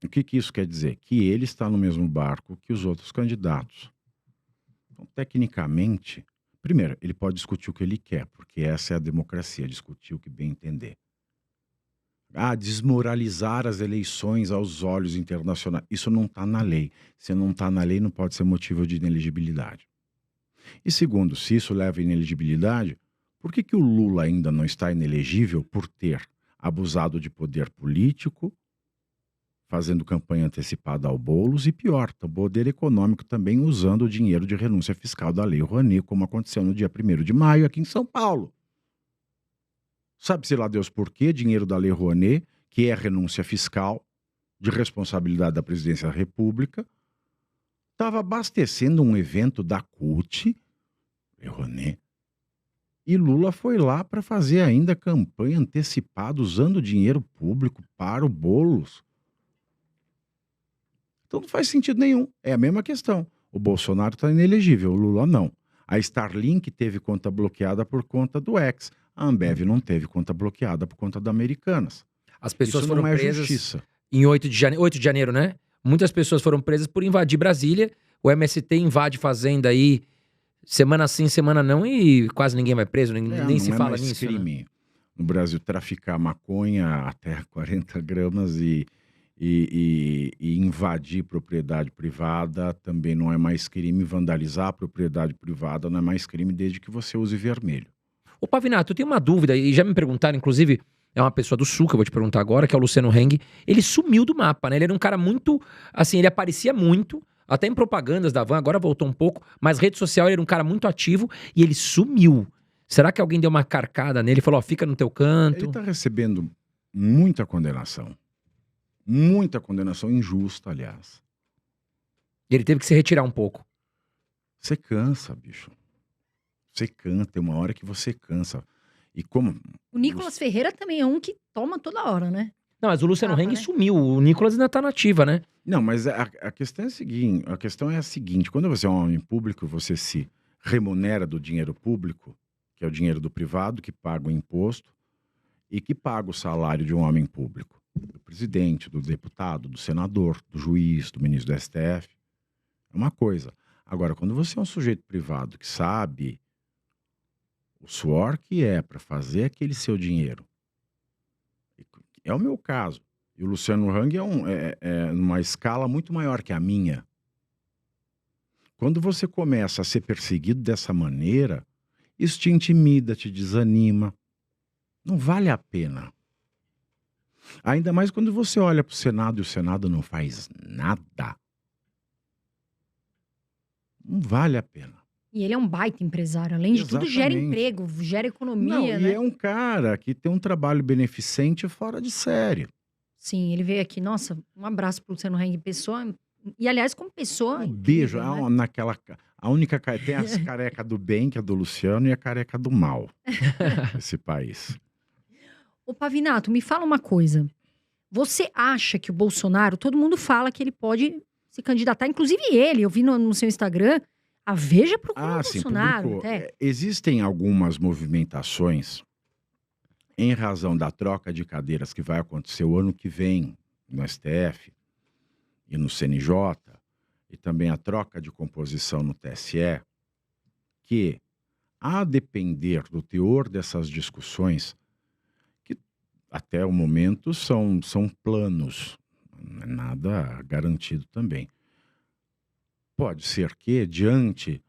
O que isso quer dizer? Que ele está no mesmo barco que os outros candidatos. Então, tecnicamente, primeiro, ele pode discutir o que ele quer, porque essa é a democracia, discutir o que bem entender. Desmoralizar as eleições aos olhos internacionais. Isso não está na lei. Se não está na lei, não pode ser motivo de inelegibilidade. E segundo, se isso leva à inelegibilidade, por que o Lula ainda não está inelegível por ter abusado de poder político, fazendo campanha antecipada ao Boulos e, pior, do poder econômico também, usando o dinheiro de renúncia fiscal da Lei Rouanet, como aconteceu no dia 1º de maio aqui em São Paulo? Sabe-se lá Deus por quê? Dinheiro da Lei Rouanet, que é renúncia fiscal, de responsabilidade da Presidência da República, estava abastecendo um evento da CUT, Lei Rouanet, e Lula foi lá para fazer ainda campanha antecipada, usando dinheiro público para o Boulos. Então não faz sentido nenhum. É a mesma questão. O Bolsonaro está inelegível, o Lula não. A Starlink teve conta bloqueada por conta do X. A Ambev não teve conta bloqueada por conta da Americanas. As pessoas Isso foram não é presas justiça. em 8 de janeiro, né? Muitas pessoas foram presas por invadir Brasília. O MST invade fazenda aí, semana sim, semana não, e quase ninguém vai preso, nem se não é fala mais nisso, né? crime no Brasil traficar maconha até 40 gramas e invadir propriedade privada também não é mais crime. Vandalizar a propriedade privada não é mais crime, desde que você use vermelho. Ô Pavinato, eu tenho uma dúvida, e já me perguntaram, inclusive, é uma pessoa do Sul que eu vou te perguntar agora, que é o Luciano Heng. Ele sumiu do mapa, né? Ele era um cara muito, assim, ele aparecia muito, até em propagandas da Van, agora voltou um pouco, mas rede social ele era um cara muito ativo e ele sumiu. Será que alguém deu uma carcada nele e falou, ó, fica no teu canto? Ele está recebendo muita condenação. Muita condenação injusta, aliás. E ele teve que se retirar um pouco. Você cansa, bicho. Você cansa, tem uma hora que você cansa. E como... O Nicolas Ferreira também é um que toma toda hora, né? Não, mas o Luciano Tava, Heng né? sumiu, o Nicolas ainda tá nativa, né? Não, mas a questão é a seguinte, quando você é um homem público, você se remunera do dinheiro público, que é o dinheiro do privado, que paga o imposto, e que paga o salário de um homem público. Do presidente, do deputado, do senador, do juiz, do ministro do STF. É uma coisa. Agora, quando você é um sujeito privado que sabe o suor que é para fazer aquele seu dinheiro, é o meu caso. E o Luciano Heng é numa escala muito maior que a minha. Quando você começa a ser perseguido dessa maneira, isso te intimida, te desanima. Não vale a pena. Ainda mais quando você olha para o Senado e o Senado não faz nada. Não vale a pena. E ele é um baita empresário. Além de tudo, gera Exatamente. emprego, gera Não, economia, e né? é um cara que tem um trabalho beneficente fora de série. Sim, ele veio aqui. Nossa, um abraço pro Luciano Heng, pessoa. E, aliás, como pessoa. Um beijo. incrível, né? A única. Tem as careca do bem, que é do Luciano, e a careca do mal. Esse país. Ô, Pavinato, me fala uma coisa. Você acha que o Bolsonaro, todo mundo fala que ele pode se candidatar, inclusive ele, eu vi no seu Instagram, a Veja procurou o Sim, Bolsonaro publicou. até. Existem algumas movimentações em razão da troca de cadeiras que vai acontecer o ano que vem no STF e no CNJ, e também a troca de composição no TSE, que, a depender do teor dessas discussões, que até o momento são planos, não é nada garantido também. Pode ser que, diante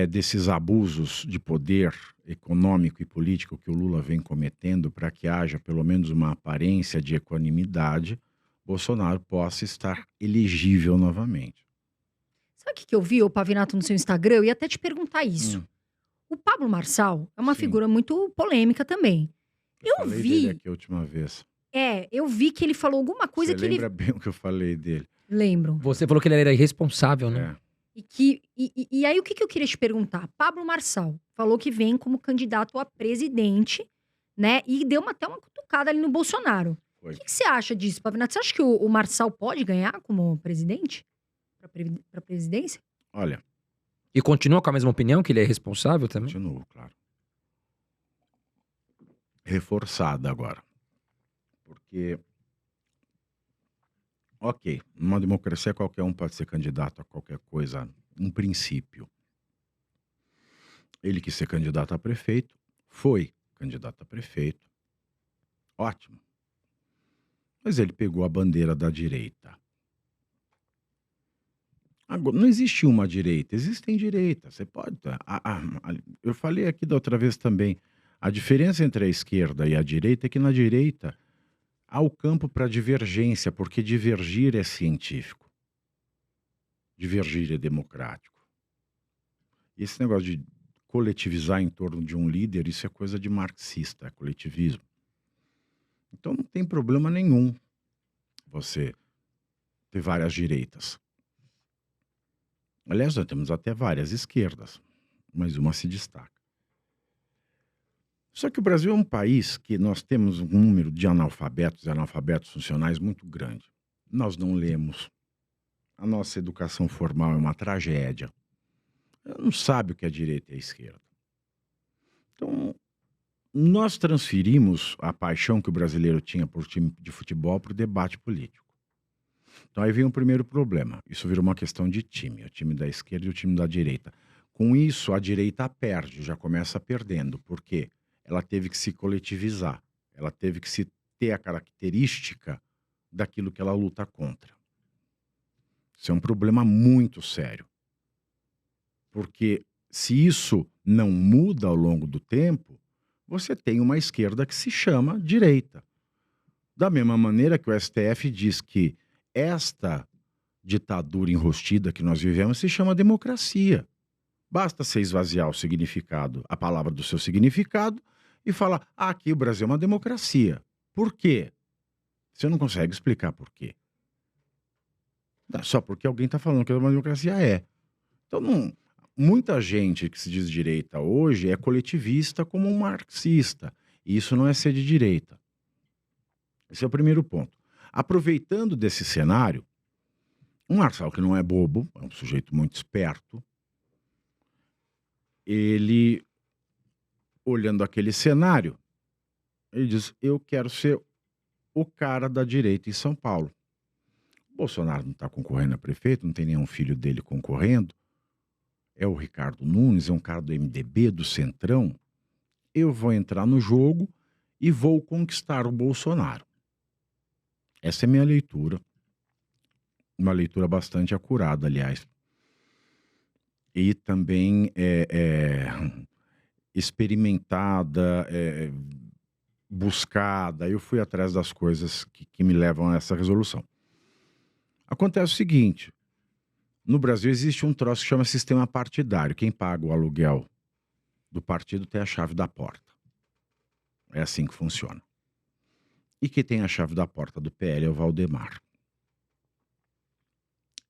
desses abusos de poder econômico e político que o Lula vem cometendo, para que haja pelo menos uma aparência de equanimidade, Bolsonaro possa estar elegível novamente. Sabe o que eu vi, ô Pavinato, no seu Instagram? Eu ia até te perguntar isso. O Pablo Marçal é uma Sim. figura muito polêmica também. Eu falei vi. dele aqui a última vez. Eu vi que ele falou alguma coisa Você que lembra bem o que eu falei dele? Lembro. Você falou que ele era irresponsável, né? E aí, o que eu queria te perguntar? Pablo Marçal falou que vem como candidato a presidente, né? E deu até uma cutucada ali no Bolsonaro. Foi. O que você acha disso, Pavinato? Você acha que o Marçal pode ganhar como presidente? Pra presidência? Olha, E continua com a mesma opinião, que ele é responsável também? continuo, claro. Reforçada agora. Porque, ok, numa democracia qualquer um pode ser candidato a qualquer coisa, em princípio. Ele quis ser candidato a prefeito, foi candidato a prefeito. Ótimo. Mas ele pegou a bandeira da direita. Agora, não existe uma direita, existem direitas. Você pode. Eu falei aqui da outra vez também. A diferença entre a esquerda e a direita é que na direita há o campo para divergência, porque divergir é científico. Divergir é democrático. E esse negócio de coletivizar em torno de um líder, isso é coisa de marxista, é coletivismo. Então não tem problema nenhum você ter várias direitas. Aliás, nós temos até várias esquerdas, mas uma se destaca. Só que o Brasil é um país que nós temos um número de analfabetos e analfabetos funcionais muito grande. Nós não lemos. A nossa educação formal é uma tragédia. Não sabe o que é direita e a esquerda. Então, nós transferimos a paixão que o brasileiro tinha por time de futebol para o debate político. Então aí vem o primeiro problema. Isso virou uma questão de time. O time da esquerda e o time da direita. Com isso, a direita perde, já começa perdendo. Por quê? Ela teve que se coletivizar. Ela teve que se ter a característica daquilo que ela luta contra. Isso é um problema muito sério. Porque se isso não muda ao longo do tempo, você tem uma esquerda que se chama direita. Da mesma maneira que o STF diz que esta ditadura enrostida que nós vivemos se chama democracia. Basta você esvaziar o significado, a palavra do seu significado, e falar, aqui o Brasil é uma democracia. Por quê? Você não consegue explicar por quê. Só porque alguém está falando que é uma democracia Então, muita gente que se diz direita hoje é coletivista como um marxista. E isso não é ser de direita. Esse é o primeiro ponto. Aproveitando desse cenário, o Marçal, que não é bobo, é um sujeito muito esperto, ele, olhando aquele cenário, ele diz, eu quero ser o cara da direita em São Paulo. O Bolsonaro não está concorrendo a prefeito, não tem nenhum filho dele concorrendo, é o Ricardo Nunes, é um cara do MDB, do Centrão. Eu vou entrar no jogo e vou conquistar o Bolsonaro. Essa é a minha leitura. Uma leitura bastante acurada, aliás. E também experimentada, buscada. Eu fui atrás das coisas que me levam a essa resolução. Acontece o seguinte, No Brasil existe um troço que chama sistema partidário. Quem paga o aluguel do partido tem a chave da porta. É assim que funciona. E quem tem a chave da porta do PL é o Valdemar.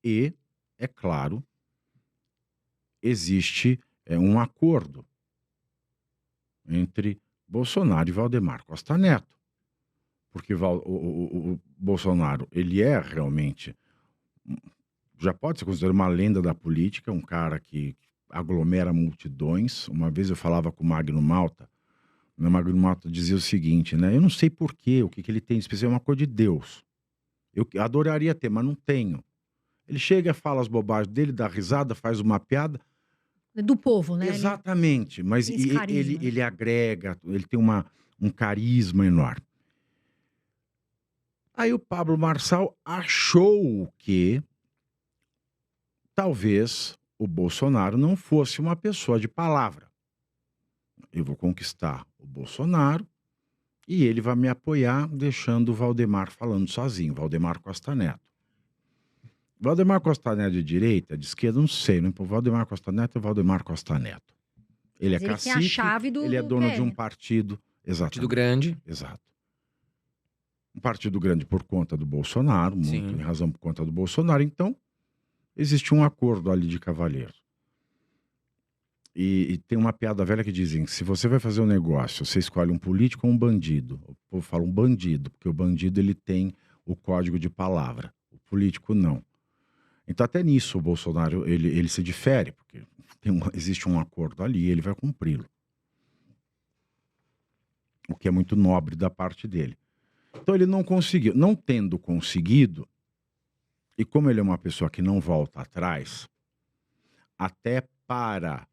E, é claro, existe um acordo entre Bolsonaro e Valdemar Costa Neto. Porque o Bolsonaro, ele é realmente, já pode ser considerado uma lenda da política, um cara que aglomera multidões. Uma vez eu falava com o Magno Malta, o Magno Malta dizia o seguinte, né? Eu não sei porquê, o que ele tem de especial, é uma coisa de Deus. Eu adoraria ter, mas não tenho. Ele chega, fala as bobagens dele, dá risada, faz uma piada. Do povo, né? Exatamente, mas ele agrega, ele tem um carisma enorme. Aí o Pablo Marçal achou que talvez o Bolsonaro não fosse uma pessoa de palavra. Eu vou conquistar o Bolsonaro e ele vai me apoiar, deixando o Valdemar falando sozinho, Valdemar Costa Neto. Valdemar Costa Neto de direita, de esquerda, não sei. Não, Valdemar Costa Neto é Valdemar Costa Neto. Ele é cacique, tem a chave ele é dono PL. de um partido. Exatamente. Partido grande. Exato. Um partido grande por conta do Bolsonaro, muito Sim. em razão por conta do Bolsonaro. Então, existe um acordo ali de cavalheiros. E tem uma piada velha que dizem, se você vai fazer um negócio, você escolhe um político ou um bandido. O povo fala um bandido, porque o bandido ele tem o código de palavra. O político não. Então até nisso o Bolsonaro ele se difere, porque existe um acordo ali e ele vai cumpri-lo. O que é muito nobre da parte dele. Então ele não conseguiu. Não tendo conseguido, e como ele é uma pessoa que não volta atrás, até para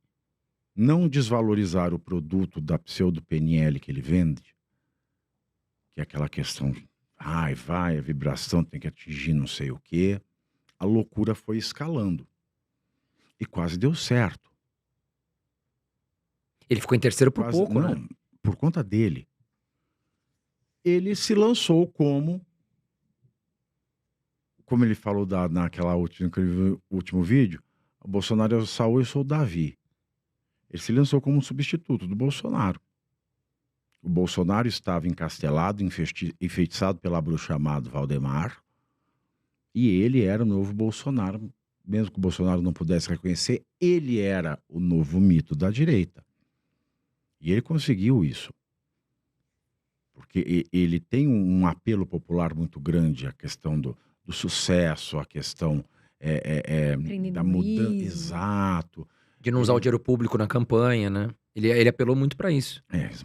não desvalorizar o produto da pseudo-PNL que ele vende, que é aquela questão de vai, a vibração tem que atingir não sei o quê, a loucura foi escalando. E quase deu certo. Ele ficou em terceiro por Quase, pouco, não, né? por conta dele. Ele se lançou como ele falou naquela último vídeo, o Bolsonaro é o Saul e eu sou o Davi. Ele se lançou como um substituto do Bolsonaro. O Bolsonaro estava encastelado, enfeitiçado pela bruxa chamada Valdemar, e ele era o novo Bolsonaro. Mesmo que o Bolsonaro não pudesse reconhecer, ele era o novo mito da direita. E ele conseguiu isso. Porque ele tem um apelo popular muito grande, a questão do sucesso, a questão da mudança. Exato. De não usar o dinheiro público na campanha, né? Ele apelou muito pra isso.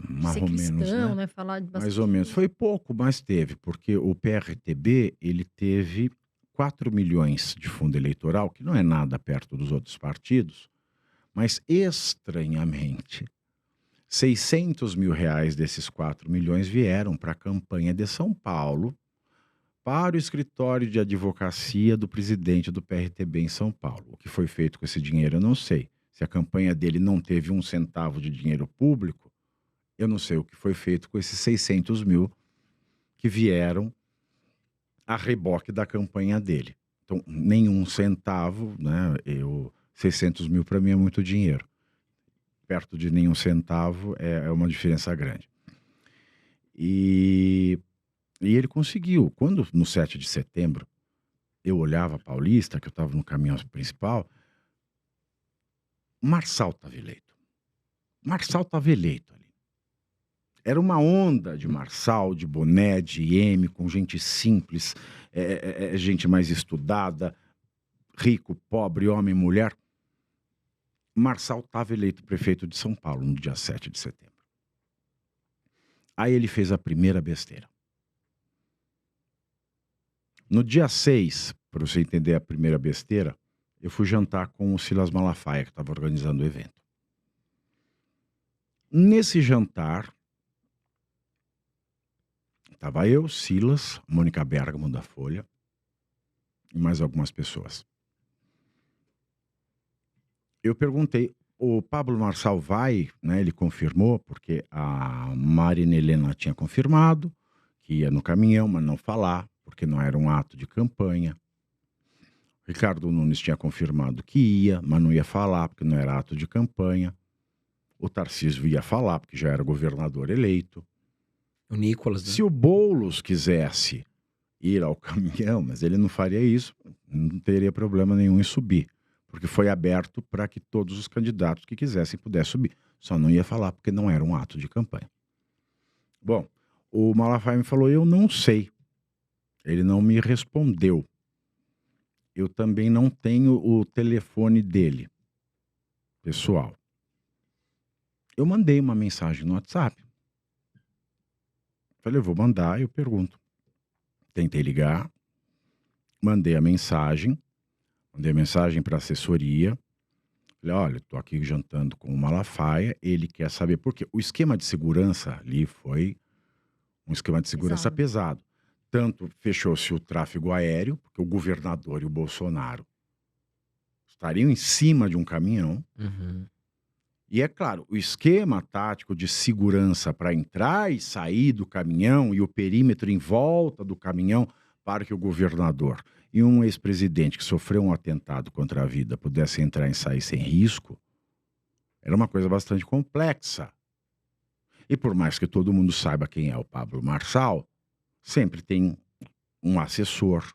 Mais ou menos, né? Falar de Mais ou menos. Foi pouco, mas teve. Porque o PRTB, ele teve 4 milhões de fundo eleitoral, que não é nada perto dos outros partidos, mas estranhamente, 600 mil reais desses 4 milhões vieram para a campanha de São Paulo, para o escritório de advocacia do presidente do PRTB em São Paulo. O que foi feito com esse dinheiro, eu não sei. Se a campanha dele não teve um centavo de dinheiro público, eu não sei o que foi feito com esses 600 mil que vieram a reboque da campanha dele. Então, nenhum centavo, né? 600 mil para mim é muito dinheiro. Perto de nenhum centavo é uma diferença grande. E ele conseguiu. Quando, no 7 de setembro, eu olhava a Paulista, que eu estava no caminhão principal, Marçal estava eleito. Marçal estava eleito ali. Era uma onda de Marçal, de boné, de M, com gente simples, gente mais estudada, rico, pobre, homem, mulher. Marçal estava eleito prefeito de São Paulo no dia 7 de setembro. Aí ele fez a primeira besteira. No dia 6, para você entender a primeira besteira, eu fui jantar com o Silas Malafaia, que estava organizando o evento. Nesse jantar, estava eu, Silas, Mônica Bergamo da Folha e mais algumas pessoas. Eu perguntei, o Pablo Marçal vai, né? Ele confirmou, porque a Marina Helena tinha confirmado que ia no caminhão, mas não falar, porque não era um ato de campanha. Ricardo Nunes tinha confirmado que ia, mas não ia falar, porque não era ato de campanha. O Tarcísio ia falar, porque já era governador eleito. O Nicolas, né? Se o Boulos quisesse ir ao caminhão, mas ele não faria isso, não teria problema nenhum em subir. Porque foi aberto para que todos os candidatos que quisessem pudessem subir. Só não ia falar porque não era um ato de campanha. Bom, o Malafaia me falou, eu não sei. Ele não me respondeu. Eu também não tenho o telefone dele, pessoal. Eu mandei uma mensagem no WhatsApp. Falei, eu vou mandar, eu pergunto. Tentei ligar, mandei a mensagem para a assessoria. Falei, olha, estou aqui jantando com o Malafaia, ele quer saber por quê. O esquema de segurança ali foi um esquema de segurança pesado. Tanto fechou-se o tráfego aéreo, porque o governador e o Bolsonaro estariam em cima de um caminhão. Uhum. E é claro, o esquema tático de segurança para entrar e sair do caminhão e o perímetro em volta do caminhão para que o governador e um ex-presidente que sofreu um atentado contra a vida pudesse entrar e sair sem risco, era uma coisa bastante complexa. E por mais que todo mundo saiba quem é o Pablo Marçal, sempre tem um assessor,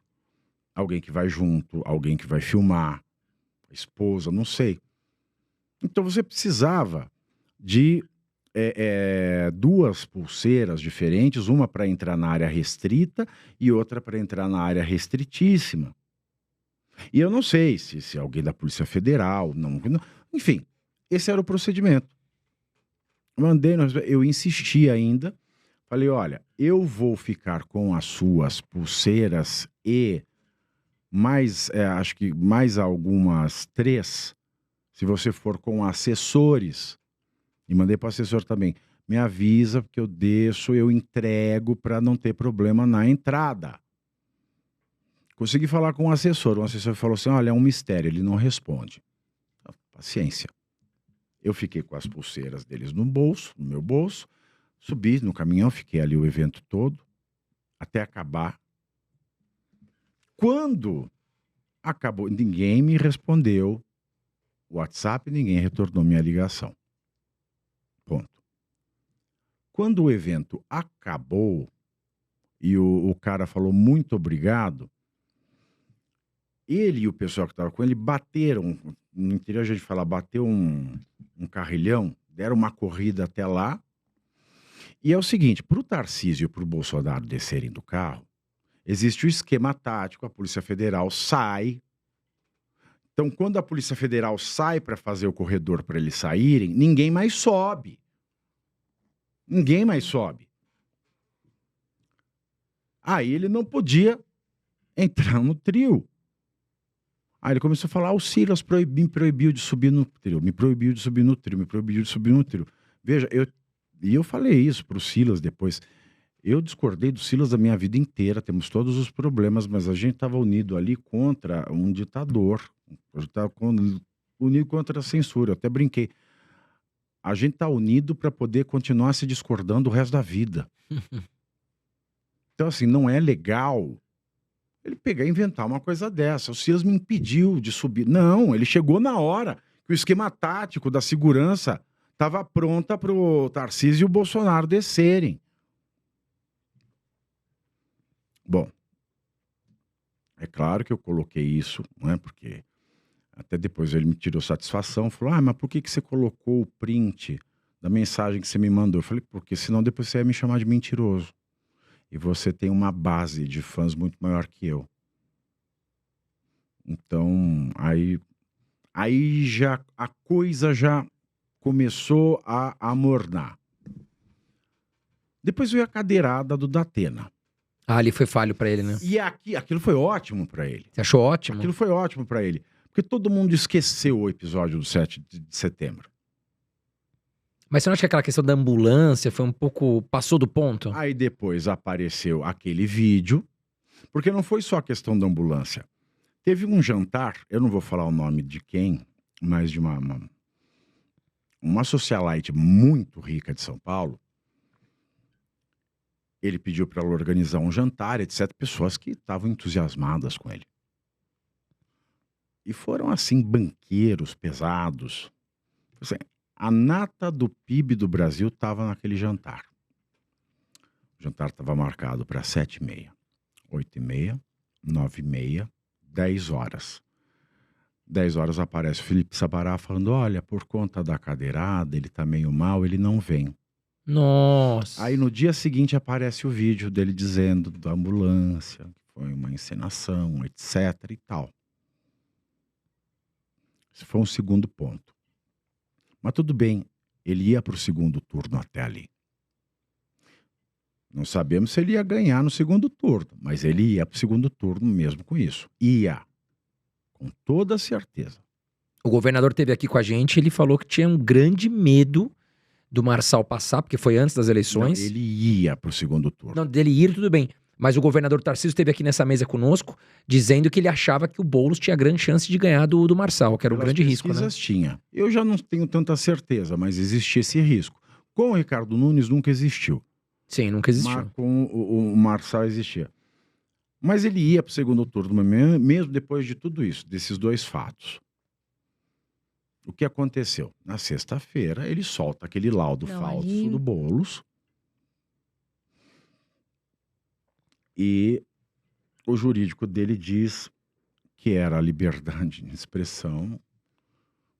alguém que vai junto, alguém que vai filmar, esposa, não sei. Então você precisava de duas pulseiras diferentes, uma para entrar na área restrita e outra para entrar na área restritíssima. E eu não sei se alguém da Polícia Federal, enfim, esse era o procedimento. Eu insisti ainda, falei, olha, eu vou ficar com as suas pulseiras e mais, acho que mais algumas 3, se você for com assessores. E mandei para o assessor também. Me avisa, porque eu deixo, eu entrego para não ter problema na entrada. Consegui falar com o assessor falou assim, olha, é um mistério, ele não responde. Paciência. Eu fiquei com as pulseiras deles no meu bolso, subi no caminhão, fiquei ali o evento todo, até acabar. Quando acabou, ninguém me respondeu o WhatsApp, ninguém retornou minha ligação. Ponto. Quando o evento acabou e o cara falou muito obrigado, ele e o pessoal que estava com ele bateram, no interior a gente fala, bateu um carrilhão, deram uma corrida até lá. E é o seguinte, para o Tarcísio e para o Bolsonaro descerem do carro, existe o esquema tático, a Polícia Federal sai. Então, quando a Polícia Federal sai para fazer o corredor para eles saírem, ninguém mais sobe. Ninguém mais sobe. Aí ele não podia entrar no trio. Aí ele começou a falar, o Silas me proibiu de subir no trio, me proibiu de subir no trio, me proibiu de subir no trio. Veja, eu falei isso pro Silas depois. Eu discordei do Silas da minha vida inteira, temos todos os problemas, mas a gente estava unido ali contra um ditador. A gente estava unido contra a censura, eu até brinquei. A gente está unido para poder continuar se discordando o resto da vida. Então, assim, não é legal ele pegar e inventar uma coisa dessa. O Silas me impediu de subir. Não, ele chegou na hora que o esquema tático da segurança estava pronta para o Tarcísio e o Bolsonaro descerem. Bom, é claro que eu coloquei isso, não é? Porque até depois ele me tirou satisfação, falou, mas por que você colocou o print da mensagem que você me mandou? Eu falei, porque senão depois você ia me chamar de mentiroso. E você tem uma base de fãs muito maior que eu. Então, aí já a coisa já começou a amornar. Depois veio a cadeirada do Datena. Ah, ali foi falho pra ele, né? E aquilo foi ótimo pra ele. Você achou ótimo? Aquilo foi ótimo pra ele. Porque todo mundo esqueceu o episódio do 7 de setembro. Mas você não acha que aquela questão da ambulância foi um pouco... passou do ponto? Aí depois apareceu aquele vídeo, porque não foi só a questão da ambulância. Teve um jantar, eu não vou falar o nome de quem, mas de uma socialite muito rica de São Paulo. Ele pediu para ela organizar um jantar, etc. Pessoas que estavam entusiasmadas com ele. E foram, assim, banqueiros pesados. Assim, a nata do PIB do Brasil estava naquele jantar. O jantar estava marcado para 7h30, 8h30, 9h30, 10 horas. 10 horas aparece o Felipe Sabará falando, olha, por conta da cadeirada, ele tá meio mal, ele não vem. Nossa. Aí no dia seguinte aparece o vídeo dele dizendo da ambulância, que foi uma encenação, etc e tal. Esse foi um segundo ponto. Mas tudo bem, ele ia para o segundo turno até ali. Não sabemos se ele ia ganhar no segundo turno, mas ele ia para o segundo turno mesmo com isso. Ia. Com toda certeza. O governador esteve aqui com a gente, ele falou que tinha um grande medo do Marçal passar, porque foi antes das eleições. Não, ele ia para o segundo turno. Não, dele ir, tudo bem. Mas o governador Tarcísio esteve aqui nessa mesa conosco, dizendo que ele achava que o Boulos tinha grande chance de ganhar do Marçal, que era um grande risco, né? Pesquisas tinha. Eu já não tenho tanta certeza, mas existia esse risco. Com o Ricardo Nunes nunca existiu. Sim, nunca existiu. Mas com o Marçal existia. Mas ele ia para o segundo turno, mesmo depois de tudo isso, desses dois fatos. O que aconteceu? Na sexta-feira, ele solta aquele laudo falso do Boulos. E o jurídico dele diz que era a liberdade de expressão.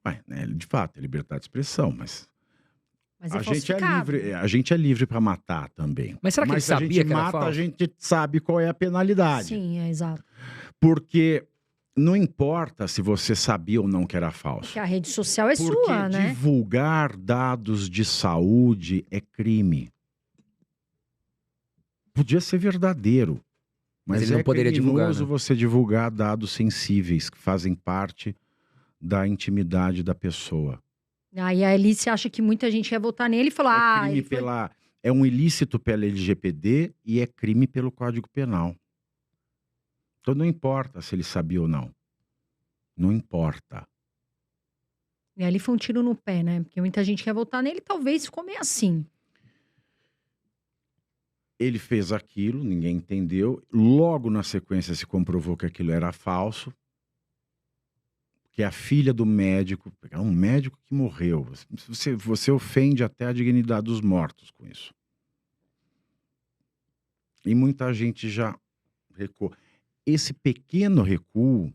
Ué, né, de fato, é liberdade de expressão, mas a gente é livre para matar também. Mas será que ele sabia que era falso? A gente sabe qual é a penalidade. Sim, é exato. Porque não importa se você sabia ou não que era falso. Porque a rede social é porque sua, né? Divulgar dados de saúde é crime. Podia ser verdadeiro. Mas ele não poderia divulgar, né? Você divulgar dados sensíveis que fazem parte da intimidade da pessoa. Aí a Alice acha que muita gente ia votar nele e falou: É um ilícito pela LGPD e é crime pelo Código Penal. Então não importa se ele sabia ou não. Não importa. E ali foi um tiro no pé, né? Porque muita gente quer votar nele, talvez ficou meio assim. Ele fez aquilo, ninguém entendeu. Logo na sequência se comprovou que aquilo era falso. Que a filha do médico, um médico que morreu. Você ofende até a dignidade dos mortos com isso. E muita gente já recuou. Esse pequeno recuo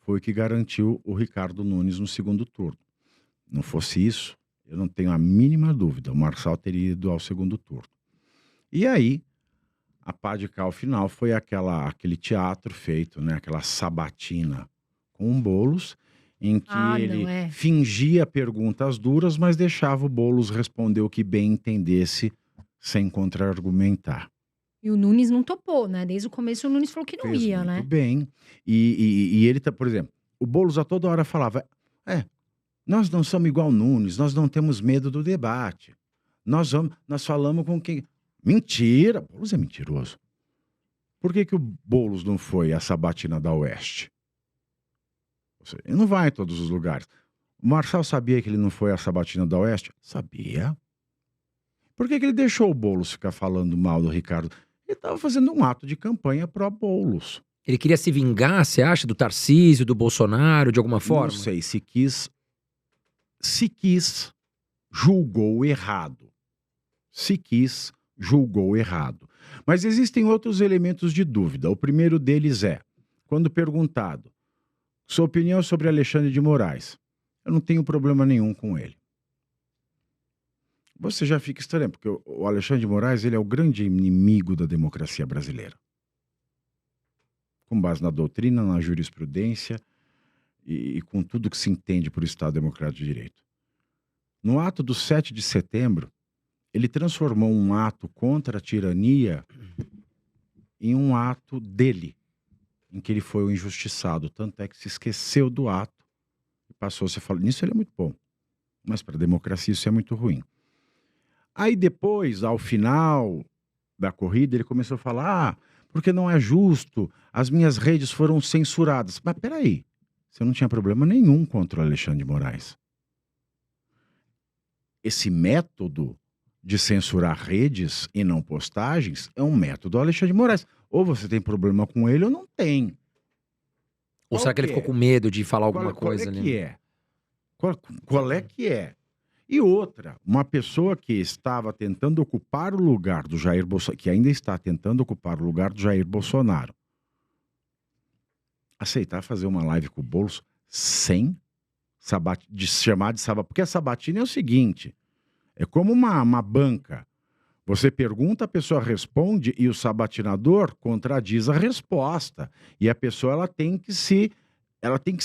foi o que garantiu o Ricardo Nunes no segundo turno. Não fosse isso, eu não tenho a mínima dúvida, o Marçal teria ido ao segundo turno. E aí, a pá de cal final foi aquele teatro feito, né? Aquela sabatina com o Boulos, em que ele fingia perguntas duras, mas deixava o Boulos responder o que bem entendesse, sem contra-argumentar. E o Nunes não topou, né? Desde o começo o Nunes falou que não ia, né? Muito bem. E ele tá, por exemplo, o Boulos a toda hora falava, nós não somos igual Nunes, nós não temos medo do debate. Nós falamos com quem... Mentira! Boulos é mentiroso. Por que o Boulos não foi à sabatina da Oeste? Ele não vai em todos os lugares. O Marçal sabia que ele não foi à sabatina da Oeste? Sabia. Por que ele deixou o Boulos ficar falando mal do Ricardo? Ele estava fazendo um ato de campanha pró-Boulos. Ele queria se vingar, você acha, do Tarcísio, do Bolsonaro, de alguma forma? Não sei, se quis, julgou errado. Se quis, julgou errado. Mas existem outros elementos de dúvida. O primeiro deles é, quando perguntado, sua opinião sobre Alexandre de Moraes, eu não tenho problema nenhum com ele. Você já fica estranho, porque o Alexandre de Moraes ele é o grande inimigo da democracia brasileira. Com base na doutrina, na jurisprudência e com tudo que se entende por Estado Democrático de Direito. No ato do 7 de setembro, ele transformou um ato contra a tirania em um ato dele, em que ele foi o injustiçado. Tanto é que se esqueceu do ato e passou a se falar. Nisso ele é muito bom, mas para a democracia isso é muito ruim. Aí depois, ao final da corrida, ele começou a falar, porque não é justo, as minhas redes foram censuradas. Mas peraí, você não tinha problema nenhum contra o Alexandre de Moraes. Esse método de censurar redes e não postagens é um método do Alexandre de Moraes. Ou você tem problema com ele ou não tem. Ou será que ele ficou com medo de falar alguma coisa qual é ali? que é? Qual é que é? E outra, uma pessoa que estava tentando ocupar o lugar do Jair Bolsonaro, que ainda está tentando ocupar o lugar do Jair Bolsonaro, aceitar fazer uma live com o Boulos sem de chamar de sabatina. Porque a sabatina é o seguinte, é como uma banca. Você pergunta, a pessoa responde e o sabatinador contradiz a resposta. E a pessoa ela tem que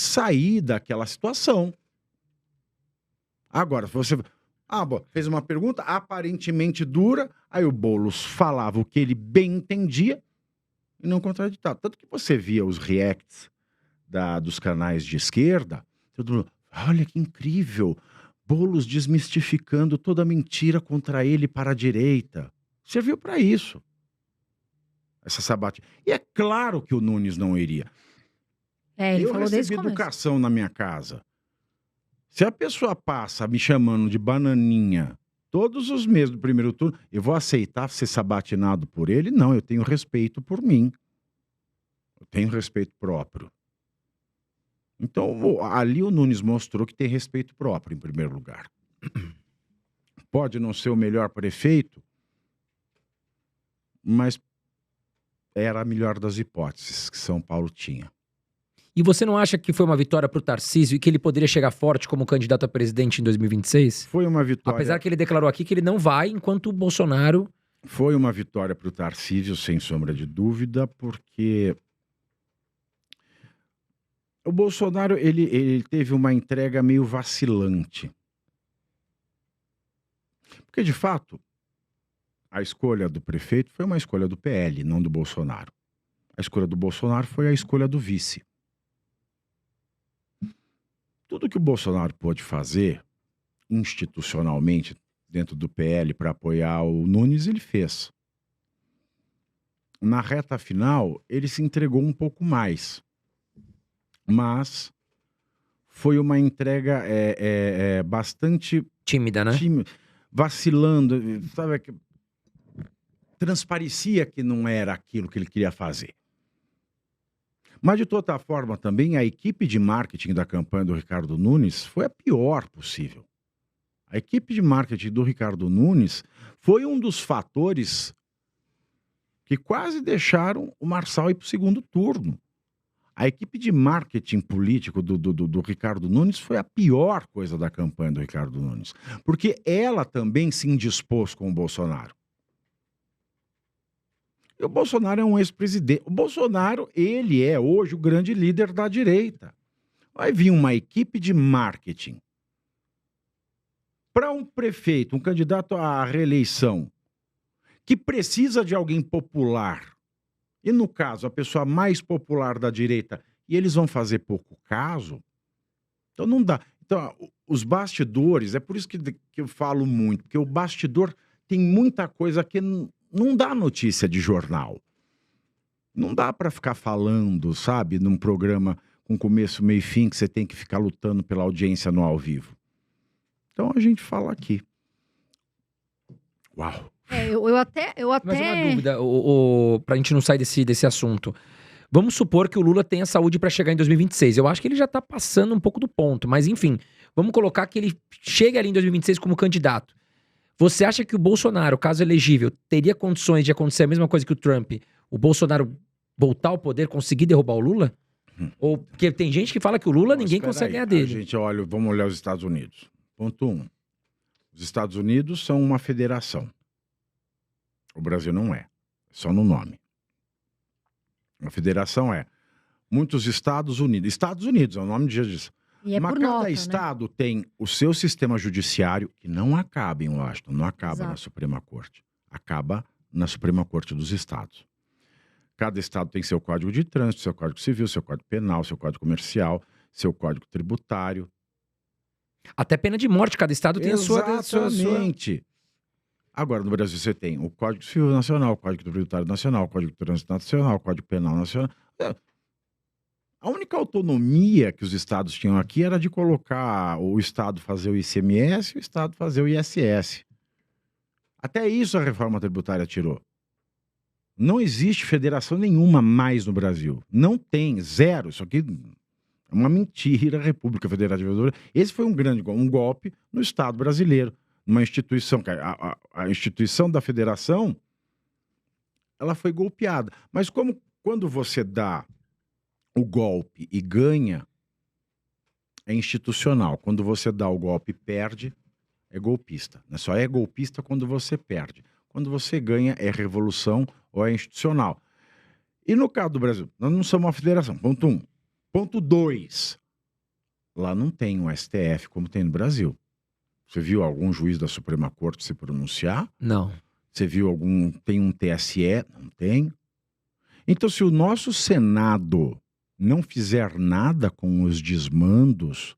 sair daquela situação. Agora, se você fez uma pergunta aparentemente dura, aí o Boulos falava o que ele bem entendia e não contraditava. Tanto que você via os reacts dos canais de esquerda, todo mundo, olha que incrível, Boulos desmistificando toda a mentira contra ele para a direita. Serviu para isso. Essa sabatina. E é claro que o Nunes não iria. Ele Eu falou desde recebi o começo. educação na minha casa. Se a pessoa passa me chamando de bananinha todos os meses do primeiro turno, eu vou aceitar ser sabatinado por ele? Não, eu tenho respeito por mim. Eu tenho respeito próprio. Então, ali o Nunes mostrou que tem respeito próprio, em primeiro lugar. Pode não ser o melhor prefeito, mas era a melhor das hipóteses que São Paulo tinha. E você não acha que foi uma vitória pro Tarcísio e que ele poderia chegar forte como candidato a presidente em 2026? Foi uma vitória. Apesar que ele declarou aqui que ele não vai, enquanto o Bolsonaro... Foi uma vitória pro Tarcísio, sem sombra de dúvida, porque o Bolsonaro ele teve uma entrega meio vacilante. Porque, de fato, a escolha do prefeito foi uma escolha do PL, não do Bolsonaro. A escolha do Bolsonaro foi a escolha do vice. Tudo que o Bolsonaro pôde fazer, institucionalmente, dentro do PL, para apoiar o Nunes, ele fez. Na reta final, ele se entregou um pouco mais. Mas foi uma entrega bastante... Tímida, né? Vacilando, sabe? Transparecia que não era aquilo que ele queria fazer. Mas, de toda forma, também a equipe de marketing da campanha do Ricardo Nunes foi a pior possível. A equipe de marketing do Ricardo Nunes foi um dos fatores que quase deixaram o Marçal ir para o segundo turno. A equipe de marketing político do Ricardo Nunes foi a pior coisa da campanha do Ricardo Nunes. Porque ela também se indispôs com o Bolsonaro. E o Bolsonaro é um ex-presidente. O Bolsonaro, ele é hoje o grande líder da direita. Vai vir uma equipe de marketing para um prefeito, um candidato à reeleição, que precisa de alguém popular, e no caso, a pessoa mais popular da direita, e eles vão fazer pouco caso, então não dá. Então, os bastidores, é por isso que eu falo muito, porque o bastidor tem muita coisa que não dá notícia de jornal. Não dá para ficar falando, sabe, num programa com começo, meio e fim, que você tem que ficar lutando pela audiência no ao vivo. Então a gente fala aqui. Uau! Eu até... Mas uma dúvida, pra gente não sair desse assunto. Vamos supor que o Lula tenha saúde pra chegar em 2026. Eu acho que ele já tá passando um pouco do ponto, mas enfim, vamos colocar que ele chegue ali em 2026 como candidato. Você acha que o Bolsonaro, caso elegível, teria condições de acontecer a mesma coisa que o Trump, o Bolsonaro voltar ao poder, conseguir derrubar o Lula? Ou porque tem gente que fala que o Lula ninguém consegue ganhar dele. Vamos olhar os Estados Unidos. Ponto 1. Os Estados Unidos são uma federação. O Brasil não é. Só no nome. Uma federação é muitos Estados Unidos. Estados Unidos é o nome disso. E é Mas por cada nota, estado tem o seu sistema judiciário, que não acaba em Washington, não acaba Exato. na Suprema Corte. Acaba na Suprema Corte dos Estados. Cada estado tem seu código de trânsito, seu código civil, seu código penal, seu código comercial, seu código tributário. Até pena de morte, cada estado tem a sua... Exatamente. Agora, no Brasil, você tem o Código Civil Nacional, o Código Tributário Nacional, o Código de Trânsito Nacional, o Código Penal Nacional. A única autonomia que os estados tinham aqui era de colocar o estado fazer o ICMS e o estado fazer o ISS. Até isso a reforma tributária tirou. Não existe federação nenhuma mais no Brasil. Não tem, zero. Isso aqui É uma mentira a República Federativa do Brasil. Esse foi um golpe no Estado brasileiro, numa instituição, a instituição da federação, ela foi golpeada. Mas quando você dá o golpe e ganha, é institucional. Quando você dá o golpe e perde, é golpista. Só é golpista quando você perde. Quando você ganha, é revolução ou é institucional. E no caso do Brasil, nós não somos uma federação. Ponto 1. Ponto 2. Lá não tem um STF como tem no Brasil. Você viu algum juiz da Suprema Corte se pronunciar? Não. Você viu tem um TSE? Não tem. Então, se o nosso Senado não fizer nada com os desmandos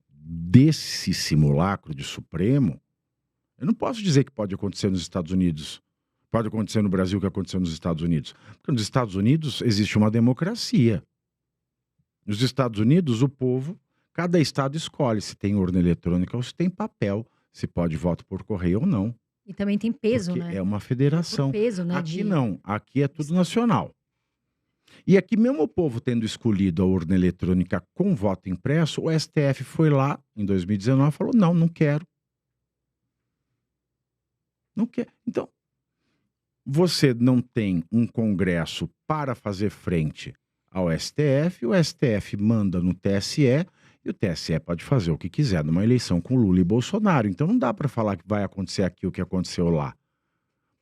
desse simulacro de Supremo, eu não posso dizer que pode acontecer nos Estados Unidos. Pode acontecer no Brasil o que aconteceu nos Estados Unidos. Porque nos Estados Unidos existe uma democracia. Nos Estados Unidos, o povo, cada estado escolhe se tem urna eletrônica ou se tem papel, se pode voto por correio ou não. E também tem peso, Porque né? é uma federação. Por peso, né? Aqui não, aqui é tudo nacional. E aqui mesmo o povo tendo escolhido a urna eletrônica com voto impresso, o STF foi lá em 2019 e falou, não quero. Não quer. Então, você não tem um Congresso para fazer frente ao STF, o STF manda no TSE e o TSE pode fazer o que quiser numa eleição com Lula e Bolsonaro. Então não dá para falar que vai acontecer aqui o que aconteceu lá.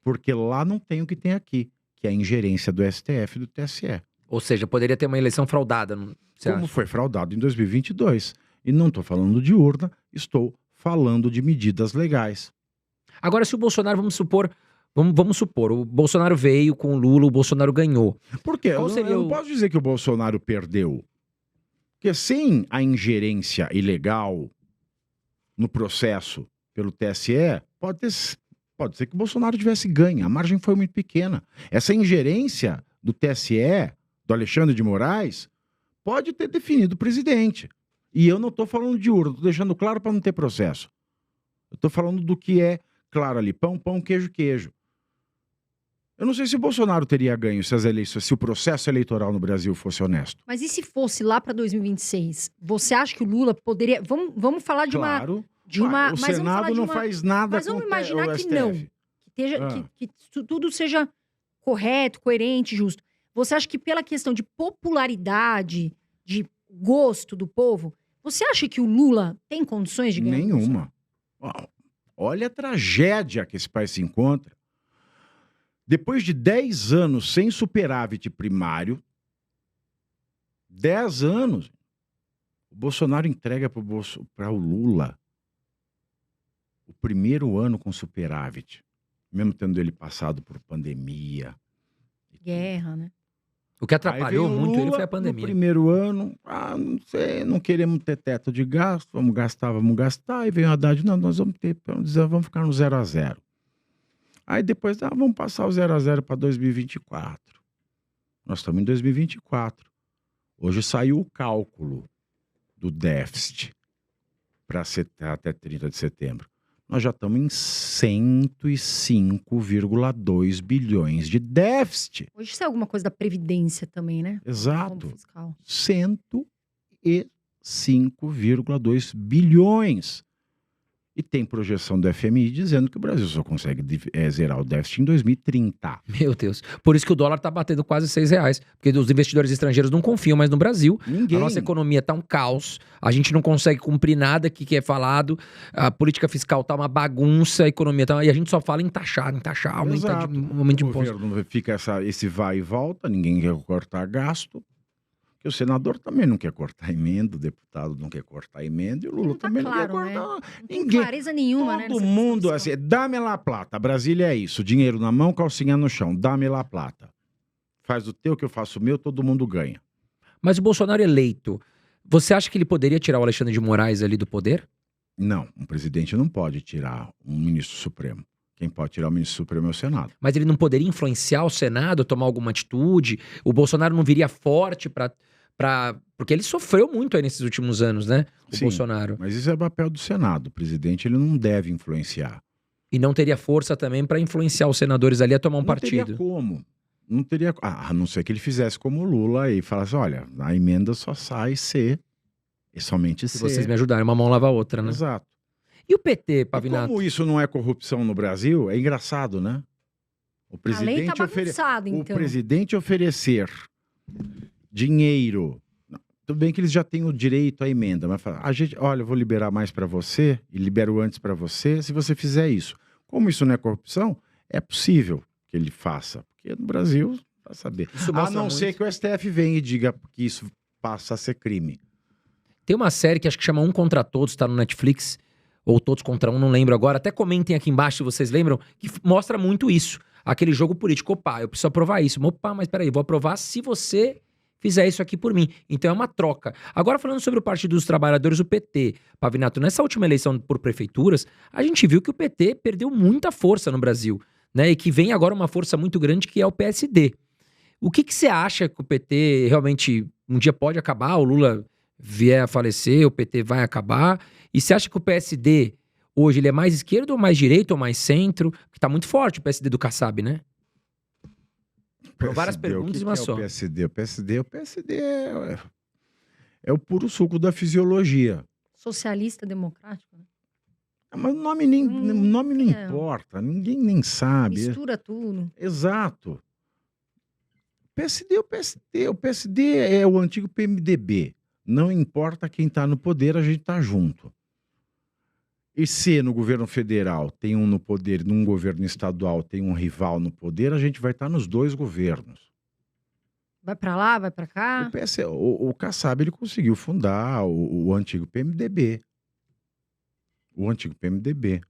Porque lá não tem o que tem aqui, que é a ingerência do STF e do TSE. Ou seja, poderia ter uma eleição fraudada, você Como acha? foi fraudado em 2022. E não estou falando de urna, estou falando de medidas legais. Agora, se o Bolsonaro, vamos supor, o Bolsonaro veio com o Lula, o Bolsonaro ganhou. Por quê? Qual seria Eu não posso dizer que o Bolsonaro perdeu. Porque sem a ingerência ilegal no processo pelo TSE, pode ser que o Bolsonaro tivesse ganho. A margem foi muito pequena. Essa ingerência do TSE, do Alexandre de Moraes, pode ter definido o presidente. E eu não estou falando de urna, estou deixando claro para não ter processo. Eu estou falando do que é claro ali, pão, queijo, queijo. Eu não sei se o Bolsonaro teria ganho se o processo eleitoral no Brasil fosse honesto. Mas e se fosse lá para 2026? Você acha que o Lula poderia... Vamos falar de Claro. uma... O mas vamos falar Senado de não uma... faz nada Mas vamos com imaginar o que STF. não. Que tudo seja correto, coerente, justo. Você acha que pela questão de popularidade, de gosto do povo, você acha que o Lula tem condições de ganhar? Nenhuma. Olha a tragédia que esse país se encontra. Depois de 10 anos sem superávit primário, 10 anos, o Bolsonaro entrega para o Lula o primeiro ano com superávit, mesmo tendo ele passado por pandemia. Guerra, né? O que atrapalhou Aí veio o muito ele Lula foi a pandemia. No primeiro ano, não sei, não queremos ter teto de gasto, vamos gastar. Aí veio o Haddad, não, nós vamos ficar no 0 a 0. Aí depois, vamos passar o 0 a 0 para 2024. Nós estamos em 2024. Hoje saiu o cálculo do déficit para até 30 de setembro. Nós já estamos em 105,2 bilhões de déficit. Hoje isso é alguma coisa da Previdência também, né? Exato. Fiscal. 105,2 bilhões. E tem projeção do FMI dizendo que o Brasil só consegue zerar o déficit em 2030. Meu Deus. Por isso que o dólar tá batendo quase R$6. Porque os investidores estrangeiros não confiam mais no Brasil. Ninguém. A nossa economia tá um caos. A gente não consegue cumprir nada que é falado. A política fiscal tá uma bagunça. A economia tá... E a gente só fala em taxar, aumento de O imposto. governo fica esse vai e volta, ninguém quer cortar gasto. Porque o senador também não quer cortar emenda, o deputado não quer cortar emenda, e o Lula Não tá também claro, não quer né? cortar. Não tem Ninguém. clareza nenhuma, né? Todo nessa mundo questão assim, dá-me lá plata. Brasília é isso, dinheiro na mão, calcinha no chão, dá-me lá plata. Faz o teu que eu faço o meu, todo mundo ganha. Mas o Bolsonaro eleito, você acha que ele poderia tirar o Alexandre de Moraes ali do poder? Não, um presidente não pode tirar um ministro supremo. Quem pode tirar o ministro supremo é o Senado. Mas ele não poderia influenciar o Senado, tomar alguma atitude? O Bolsonaro não viria forte porque ele sofreu muito aí nesses últimos anos, né? O Sim, Bolsonaro. Mas isso é papel do Senado. O presidente ele não deve influenciar. E não teria força também para influenciar os senadores ali a tomar um Não partido. teria como. Não teria, a não ser que ele fizesse como o Lula e falasse, olha, a emenda só sai se É somente Se ser. vocês me ajudarem, uma mão lava a outra, né? Exato. E o PT, E Pavinato? como isso não é corrupção no Brasil, é engraçado, né? O A lei tá presidente, bagunçada, o então. presidente oferecer dinheiro. Tudo bem que eles já têm o direito à emenda, mas fala, olha, eu vou liberar mais para você e libero antes para você se você fizer isso. Como isso não é corrupção, é possível que ele faça. Porque no Brasil, vai saber. Isso A mostra não ser muito. que o STF venha e diga que isso passa a ser crime. Tem uma série que acho que chama Um Contra Todos, tá no Netflix. Ou Todos Contra Um, não lembro agora. Até comentem aqui embaixo se vocês lembram, que mostra muito isso. Aquele jogo político. Opa, eu preciso aprovar isso. Opa, mas peraí, vou aprovar se você fizer isso aqui por mim. Então é uma troca. Agora falando sobre o Partido dos Trabalhadores, o PT. Pavinato, nessa última eleição por prefeituras, a gente viu que o PT perdeu muita força no Brasil, né? E que vem agora uma força muito grande que é o PSD. O que você acha que o PT realmente um dia pode acabar? O Lula vier a falecer, o PT vai acabar? E você acha que o PSD hoje ele é mais esquerdo ou mais direito ou mais centro? Porque tá muito forte o PSD do Kassab, né? Foram várias perguntas o e que uma que só. É o PSD é o puro suco da fisiologia. Socialista democrático, né? Mas o nome, nome não é. importa, ninguém nem sabe. Mistura tudo. Exato. O PSD é o antigo PMDB. Não importa quem está no poder, a gente está junto. E se no governo federal tem um no poder, num governo estadual tem um rival no poder, a gente vai estar nos dois governos. Vai pra lá, vai pra cá. O Kassab, ele conseguiu fundar o antigo PMDB. O antigo PMDB.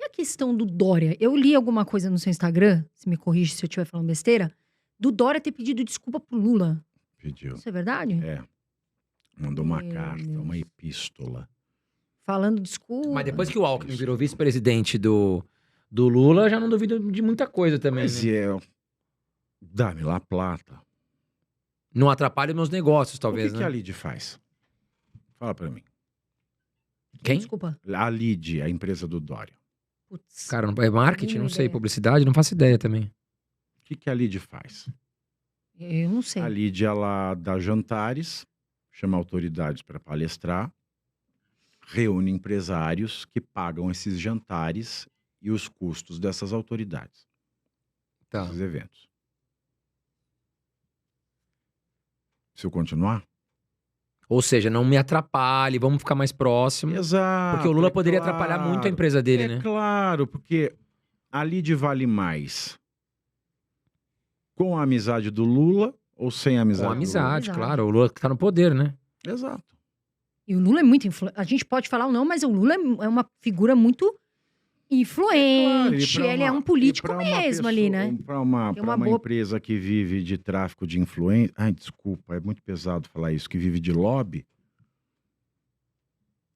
E a questão do Dória? Eu li alguma coisa no seu Instagram, se me corrige se eu estiver falando besteira, do Dória ter pedido desculpa pro Lula. Pediu. Isso é verdade? É. Mandou uma Meu carta, Deus. uma epístola. Falando desculpa. Mas depois que o Alckmin virou vice-presidente do Lula, já não duvido de muita coisa também. Mas Né? dá-me lá plata. Não atrapalha meus negócios, talvez, O que né? a Lid faz? Fala pra mim. Quem? Desculpa. A Lid, a empresa do Dória. Putz. Cara, é marketing, Nenhuma não sei, ideia. publicidade, não faço ideia também. O que a Lid faz? Eu não sei. A Lid, ela dá jantares, chama autoridades para palestrar, reúne empresários que pagam esses jantares e os custos dessas autoridades, Tá. desses eventos. Se eu continuar? Ou seja, não me atrapalhe, vamos ficar mais próximo. Exato. Porque o Lula é poderia claro. atrapalhar muito a empresa dele, É né? claro, porque a Lid vale mais com a amizade do Lula ou sem a amizade Com do amizade, Lula. claro. O Lula que tá no poder, né? Lula? Exato. E o Lula é muito influente. A gente pode falar ou não, mas o Lula é uma figura muito influente. Claro, e Ele é pra um uma- político e pra uma mesmo ali, né? Para uma, Tem uma pra uma boa- empresa que vive de tráfico de influência... Ai, desculpa, é muito pesado falar isso. Que vive de lobby.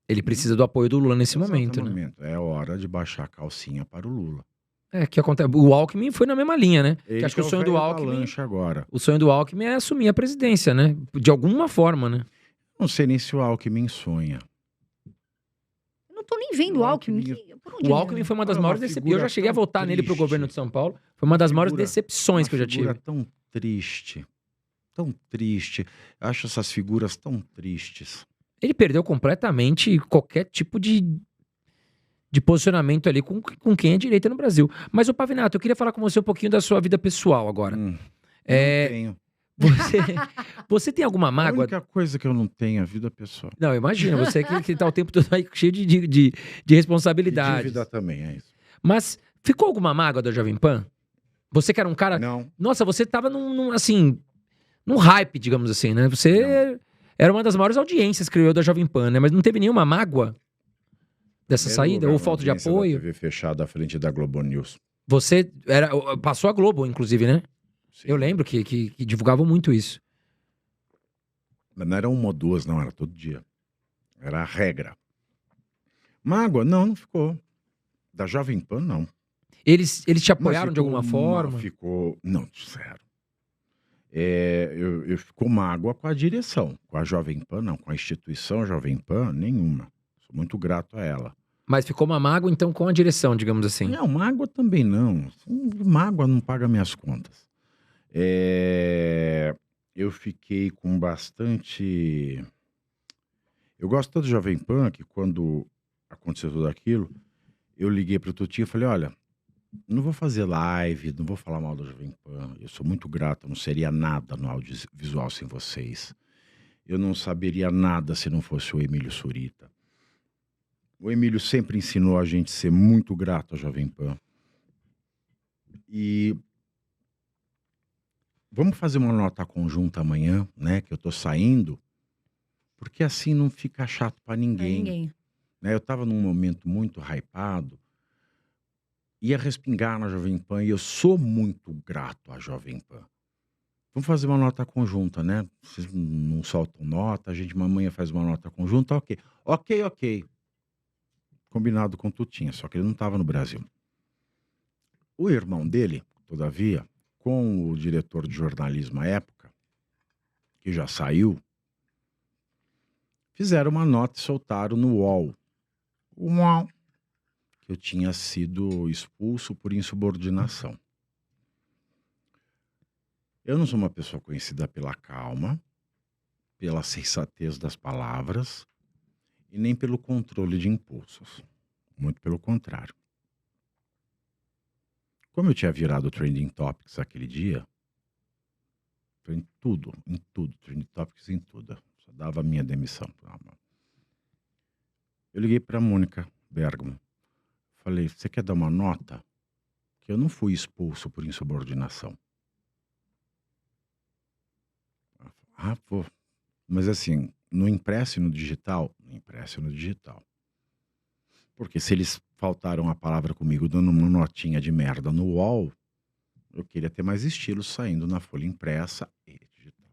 Ele precisa do apoio do Lula nesse exato, momento, né? momento. É hora de baixar a calcinha para o Lula. É, que acontece. O Alckmin foi na mesma linha, né? Ele Que acho que o é sonho do velho da Alckmin. lancha agora. O sonho do Alckmin é assumir a presidência, né? De alguma forma, né? Não sei nem se o Alckmin sonha. Eu não tô nem vendo o O Alckmin. Alckmin- Por onde O ele Alckmin anda? foi uma das É uma maiores decepções. Eu figura já cheguei a tão votar nele pro triste. governo de São Paulo. Foi uma das maiores Figura- decepções que eu já Figura tive. tão triste. Tão triste. Eu acho essas figuras tão tristes. Ele perdeu completamente qualquer tipo de posicionamento ali com quem é direita no Brasil. Mas, ô Pavinato, eu queria falar com você um pouquinho da sua vida pessoal agora. Não É, tenho. você tem alguma A mágoa? única coisa que eu não tenho é a vida pessoal. Não, imagina, você que tá o tempo todo aí cheio de E responsabilidades. dívida também, é isso. Mas ficou alguma mágoa da Jovem Pan? Você que era um cara... Não. Nossa, você tava num hype, digamos assim, né? Você era uma das maiores audiências, criou da Jovem Pan, né? Mas não teve nenhuma mágoa dessa Primeiro saída? lugar Ou na falta de audiência da apoio? TV fechada à frente da Globo News. Você passou a Globo, inclusive, né? Sim. Eu lembro que divulgavam muito isso. Mas não era uma ou duas, não, era todo dia. Era a regra. Mágoa? Não ficou. Da Jovem Pan, não. Eles te Mas apoiaram de ficou alguma forma? Ficou. Não, sério. Eu ficou mágoa com a direção. Com a Jovem Pan, não. Com a instituição Jovem Pan, nenhuma. Sou muito grato a ela. Mas ficou uma mágoa, então, com a direção, digamos assim. Não, mágoa também não. Mágoa não paga minhas contas. Eu fiquei com bastante. Eu gosto tanto do Jovem Pan que quando aconteceu tudo aquilo, eu liguei pro Tutinha e falei, olha, não vou fazer live, não vou falar mal do Jovem Pan. Eu sou muito grato, eu não seria nada no audiovisual sem vocês. Eu não saberia nada se não fosse o Emílio Surita. O Emílio sempre ensinou a gente a ser muito grato ao Jovem Pan. E vamos fazer uma nota conjunta amanhã, né? Que eu tô saindo, porque assim não fica chato pra Pra ninguém. ninguém. Né? Eu tava num momento muito hypado, ia respingar na Jovem Pan e eu sou muito grato à Jovem Pan. Vamos fazer uma nota conjunta, né? Vocês não soltam nota, a gente amanhã faz uma nota conjunta, ok. Ok. Combinado com o Tutinha, só que ele não estava no Brasil. O irmão dele, todavia, com o diretor de jornalismo à época, que já saiu, fizeram uma nota e soltaram no UOL. UOL. Que eu tinha sido expulso por insubordinação. Eu não sou uma pessoa conhecida pela calma, pela sensatez das palavras e nem pelo controle de impulsos. Muito pelo contrário. Como eu tinha virado Trending Topics aquele dia, foi em tudo, Trending Topics em tudo. Só dava a minha demissão. Eu liguei para a Mônica Bergamo. Falei, você quer dar uma nota? Que eu não fui expulso por insubordinação. Ah, pô. Mas assim, no impresso e no digital? No impresso e no digital. Porque se eles faltaram a palavra comigo dando uma notinha de merda no UOL, eu queria ter mais estilo saindo na folha impressa e digital.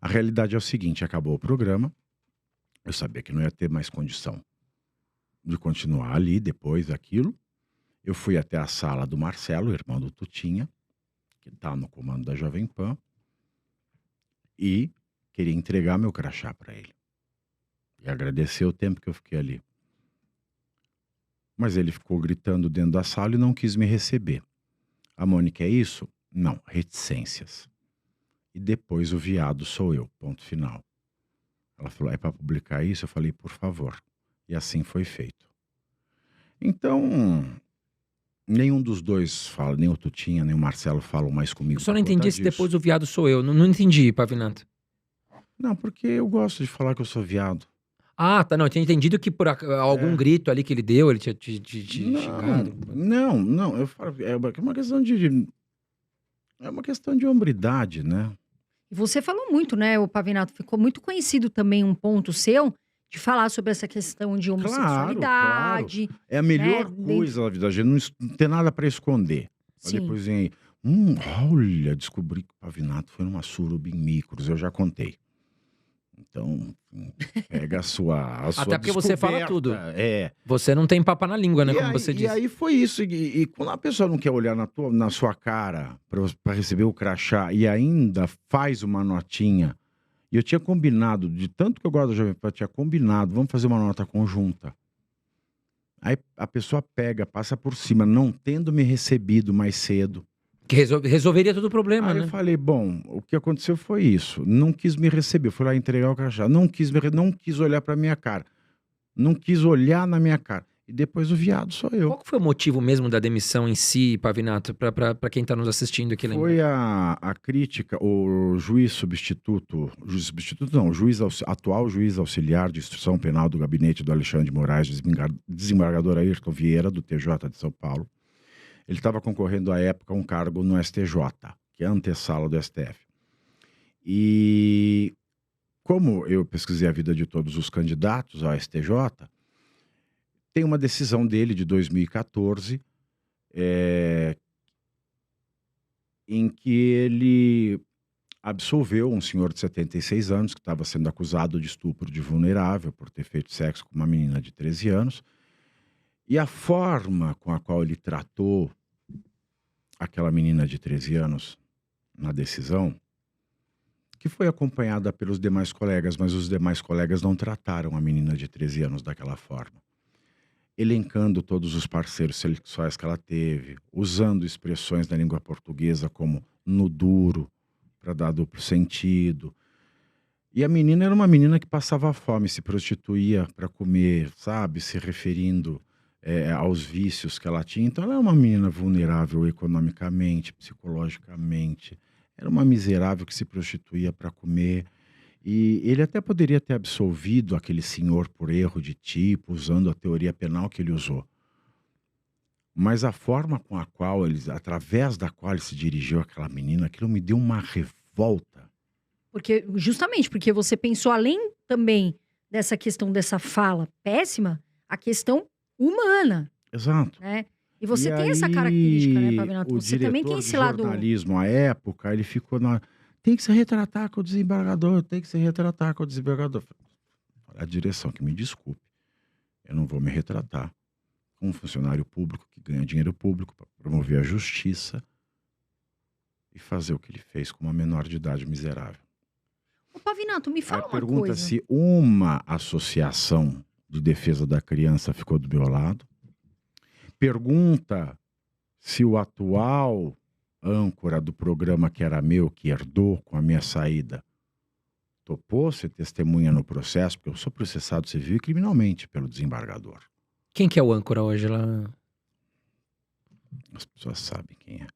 A realidade é o seguinte, acabou o programa, eu sabia que não ia ter mais condição de continuar ali depois daquilo. Eu fui até a sala do Marcelo, irmão do Tutinha, que está no comando da Jovem Pan, e queria entregar meu crachá para ele. E agradecer o tempo que eu fiquei ali. Mas ele ficou gritando dentro da sala e não quis me receber. A Mônica é isso? Não, reticências. E depois o viado sou eu, ponto final. Ela falou, é para publicar isso? Eu falei, por favor. E assim foi feito. Então, nenhum dos dois fala, nem o Tutinha, nem o Marcelo falam mais comigo. Eu só não por conta entendi se disso. depois o viado sou eu. Não entendi, Pavinato. Não, porque eu gosto de falar que eu sou viado. Ah, tá. Não, eu tinha entendido que por algum grito ali que ele deu, ele tinha te xingado. Não, eu falo, é uma questão é uma questão de hombridade, né? E você falou muito, né, o Pavinato? Ficou muito conhecido também um ponto seu de falar sobre essa questão de homossexualidade. É a melhor né, coisa da vida, a gente não tem nada para esconder. Aí Sim. depois vem aí, olha, descobri que o Pavinato foi numa suruba em Micros, eu já contei. Então, pega a sua Até porque você fala descoberta, tudo. É. Você não tem papa na língua, né? E Como aí, você e disse. aí foi isso. E quando a pessoa não quer olhar na sua cara para receber o crachá e ainda faz uma notinha, e eu tinha combinado, de tanto que eu gosto da Jovem Pan, eu tinha combinado, vamos fazer uma nota conjunta. Aí a pessoa pega, passa por cima, não tendo me recebido mais cedo. Que resolveria todo o problema, Aí né? eu falei, bom, o que aconteceu foi isso. Não quis me receber, fui lá entregar o crachá. Não quis olhar pra minha cara. Não quis olhar na minha cara. E depois o viado sou eu. Qual que foi o motivo mesmo da demissão em si, Pavinato? Pra quem tá nos assistindo aqui, lembra? Foi a crítica, o atual juiz auxiliar de instrução penal do gabinete do Alexandre de Moraes, desembargador Ayrton Vieira, do TJ de São Paulo. Ele estava concorrendo à época a um cargo no STJ, que é a antessala do STF. E como eu pesquisei a vida de todos os candidatos ao STJ, tem uma decisão dele de 2014, em que ele absolveu um senhor de 76 anos que estava sendo acusado de estupro de vulnerável por ter feito sexo com uma menina de 13 anos. E a forma com a qual ele tratou aquela menina de 13 anos na decisão, que foi acompanhada pelos demais colegas, mas os demais colegas não trataram a menina de 13 anos daquela forma. Elencando todos os parceiros sexuais que ela teve, usando expressões na língua portuguesa como no duro, para dar duplo sentido. E a menina era uma menina que passava fome, se prostituía para comer, sabe? Se referindo aos vícios que ela tinha. Então ela era uma menina vulnerável economicamente, psicologicamente. Era uma miserável que se prostituía para comer. E ele até poderia ter absolvido aquele senhor por erro de tipo, usando a teoria penal que ele usou. Mas a forma com a qual através da qual ele se dirigiu àquela menina, aquilo me deu uma revolta. Justamente porque você pensou, além também dessa questão dessa fala péssima, a questão humana, Exato. né? E você E tem essa aí, característica, né, Pavinato? o Você também tem diretor esse de lado. jornalismo à época, ele ficou na... Tem que se retratar com o desembargador, tem que se retratar com o desembargador. A direção, que me desculpe, eu não vou me retratar com um funcionário público que ganha dinheiro público para promover a justiça e fazer o que ele fez com uma menor de idade miserável. Ô, Pavinato, me fala Aí uma pergunta coisa. se uma associação de defesa da criança ficou do meu lado. Pergunta se o atual âncora do programa que era meu, que herdou com a minha saída, topou ser testemunha no processo, porque eu sou processado civil e criminalmente pelo desembargador. Quem que é o âncora hoje lá? As pessoas sabem quem é.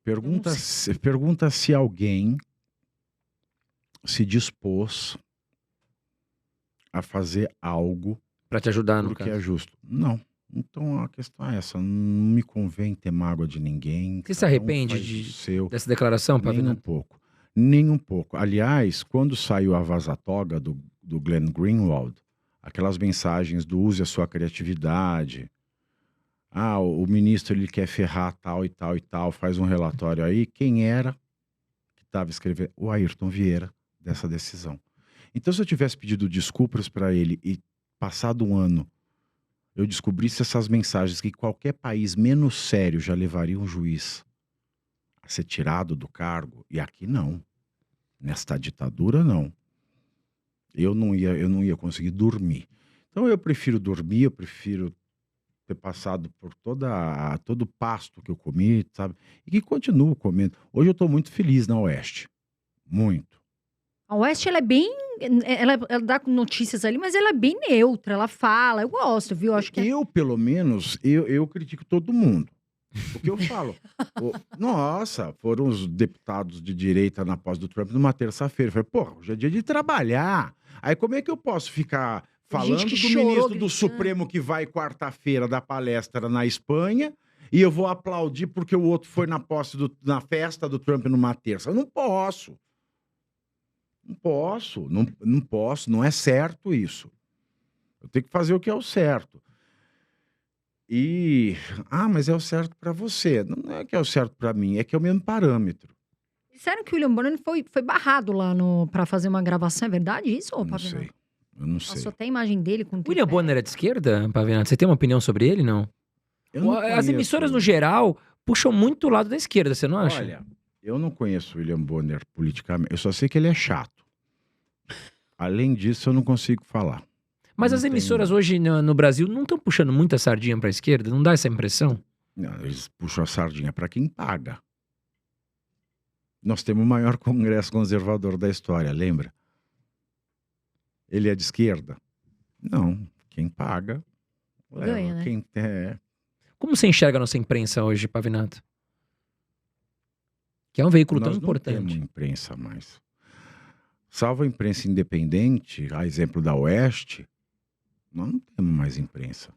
Eu não Pergunta se alguém se dispôs a fazer algo Pra te ajudar, no porque caso. é justo. Não. Então a questão é essa. Não me convém ter mágoa de ninguém. Você se cada um arrepende faz o seu. dessa declaração, Nem um Pavinato? pouco. Nem um pouco. Aliás, quando saiu a vaza-toga do Glenn Greenwald, aquelas mensagens do use a sua criatividade. Ah, o ministro ele quer ferrar tal e tal e tal, faz um relatório aí. Quem era que estava escrevendo? O Ayrton Vieira, dessa decisão. Então, se eu tivesse pedido desculpas para ele e passado um ano eu descobrisse essas mensagens que qualquer país menos sério já levaria um juiz a ser tirado do cargo, e aqui não. Nesta ditadura, não. Eu não ia conseguir dormir. Então eu prefiro dormir, eu prefiro ter passado por todo o pasto que eu comi, sabe? E que continuo comendo. Hoje eu estou muito feliz na Oeste. Muito. A Oeste, ela é bem... Ela dá notícias ali, mas ela é bem neutra, ela fala. Eu gosto, viu? Acho que Eu, pelo menos, eu critico todo mundo. O que eu falo? Nossa, foram os deputados de direita na posse do Trump numa terça-feira. Eu falei, porra, hoje é dia de trabalhar. Aí como é que eu posso ficar falando que do chorou ministro do gritando. Supremo que vai quarta-feira dar palestra na Espanha e eu vou aplaudir porque o outro foi na festa do Trump numa terça? Eu não posso. Não posso, não posso, não é certo isso. Eu tenho que fazer o que é o certo. Mas é o certo para você. Não é que é o certo para mim, é que é o mesmo parâmetro. disseram que o William Bonner foi barrado lá pra fazer uma gravação. É verdade isso, Eu ô não Pavinato? sei. Eu não sei. Passou até a imagem dele com William tripé. Bonner é de esquerda, Pavinato? Você tem uma opinião sobre ele, não? Eu não As conheço- emissoras, no geral, puxam muito o lado da esquerda, você não acha? Olha, eu não conheço o William Bonner politicamente. Eu só sei que ele é chato. Além disso, eu não consigo falar. Mas não as tenho- emissoras hoje no Brasil não estão puxando muita sardinha pra esquerda? Não dá essa impressão? Não, eles puxam a sardinha para quem paga. Nós temos o maior congresso conservador da história, lembra? Ele é de esquerda? Não. Quem paga leva. Ganha, né? Quem Como você enxerga a nossa imprensa hoje, Pavinato? Que é um veículo tão Nós não importante. temos imprensa mais. Salvo a imprensa independente, a exemplo da Oeste, nós não temos mais imprensa.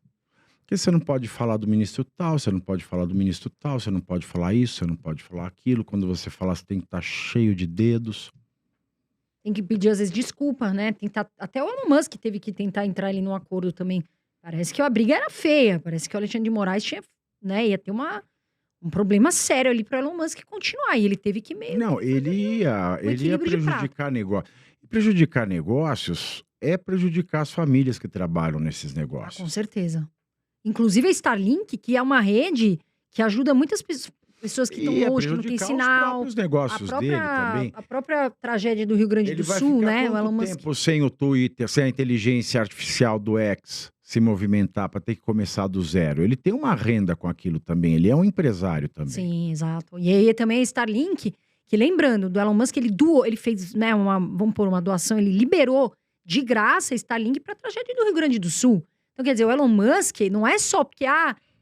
Porque você não pode falar do ministro tal, você não pode falar do ministro tal, você não pode falar isso, você não pode falar aquilo. Quando você falar, você tem que estar cheio de dedos. Tem que pedir, às vezes, desculpa, né? Tentar... Até o Elon Musk teve que tentar entrar ali num acordo também. Parece que a briga era feia. Parece que o Alexandre de Moraes tinha, né, ia ter um problema sério ali para o Elon Musk continuar. E ele teve que meio... Não, ele ia equilíbrio de prejudicar negócio. E prejudicar negócios é prejudicar as famílias que trabalham nesses Ah, com negócios. certeza. Inclusive a Starlink, que é uma rede que ajuda muitas pessoas que estão E é longe, que não tem prejudicar os sinal. próprios negócios dele também. A própria tragédia do Rio Grande Ele do vai Sul, ficar né? O quanto Elon Musk. tempo sem o Twitter, sem a inteligência artificial do X se movimentar para ter que começar do zero? Ele tem uma renda com aquilo também, ele é um empresário também. Sim, exato. E aí também a Starlink, Que lembrando, do Elon Musk, ele doou, ele fez, né, vamos pôr uma doação, ele liberou de graça a Starlink para a tragédia do Rio Grande do Sul. Então, quer dizer, o Elon Musk não é só porque,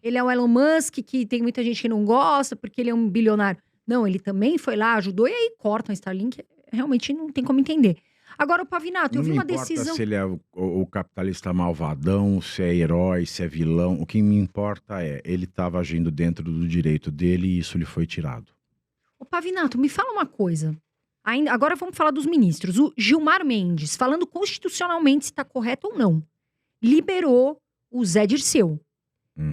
ele é o Elon Musk, que tem muita gente que não gosta, porque ele é um bilionário. Não, ele também foi lá, ajudou, e aí cortam a Starlink. Realmente não tem como entender. Agora, o Pavinato, eu vi uma decisão... Não me importa se ele é o capitalista malvadão, se é herói, se é vilão. O que me importa é, ele estava agindo dentro do direito dele e isso lhe foi tirado. Ô, Pavinato, me fala uma coisa. Agora vamos falar dos ministros. O Gilmar Mendes, falando constitucionalmente se está correto ou não, liberou o Zé Dirceu.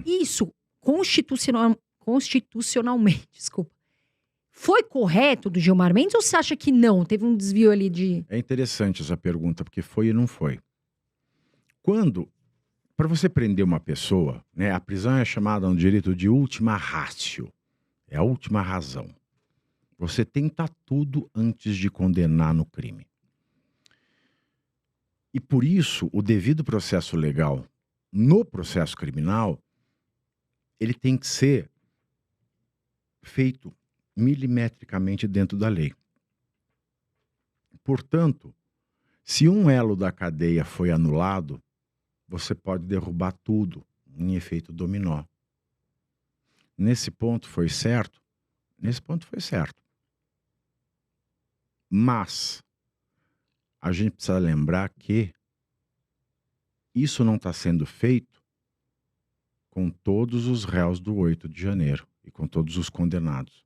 Isso, constitucionalmente, desculpa. Foi correto do Gilmar Mendes ou você acha que não? Teve um desvio ali de... É interessante essa pergunta, porque foi e não foi. Para você prender uma pessoa, né, a prisão é chamada no direito de ultima ratio. É a última razão. Você tenta tudo antes de condenar no crime. E por isso, o devido processo legal no processo criminal, ele tem que ser feito milimetricamente dentro da lei. Portanto, se um elo da cadeia foi anulado, você pode derrubar tudo em efeito dominó. Nesse ponto foi certo? Nesse ponto foi certo. Mas a gente precisa lembrar que isso não está sendo feito com todos os réus do 8 de janeiro e com todos os condenados.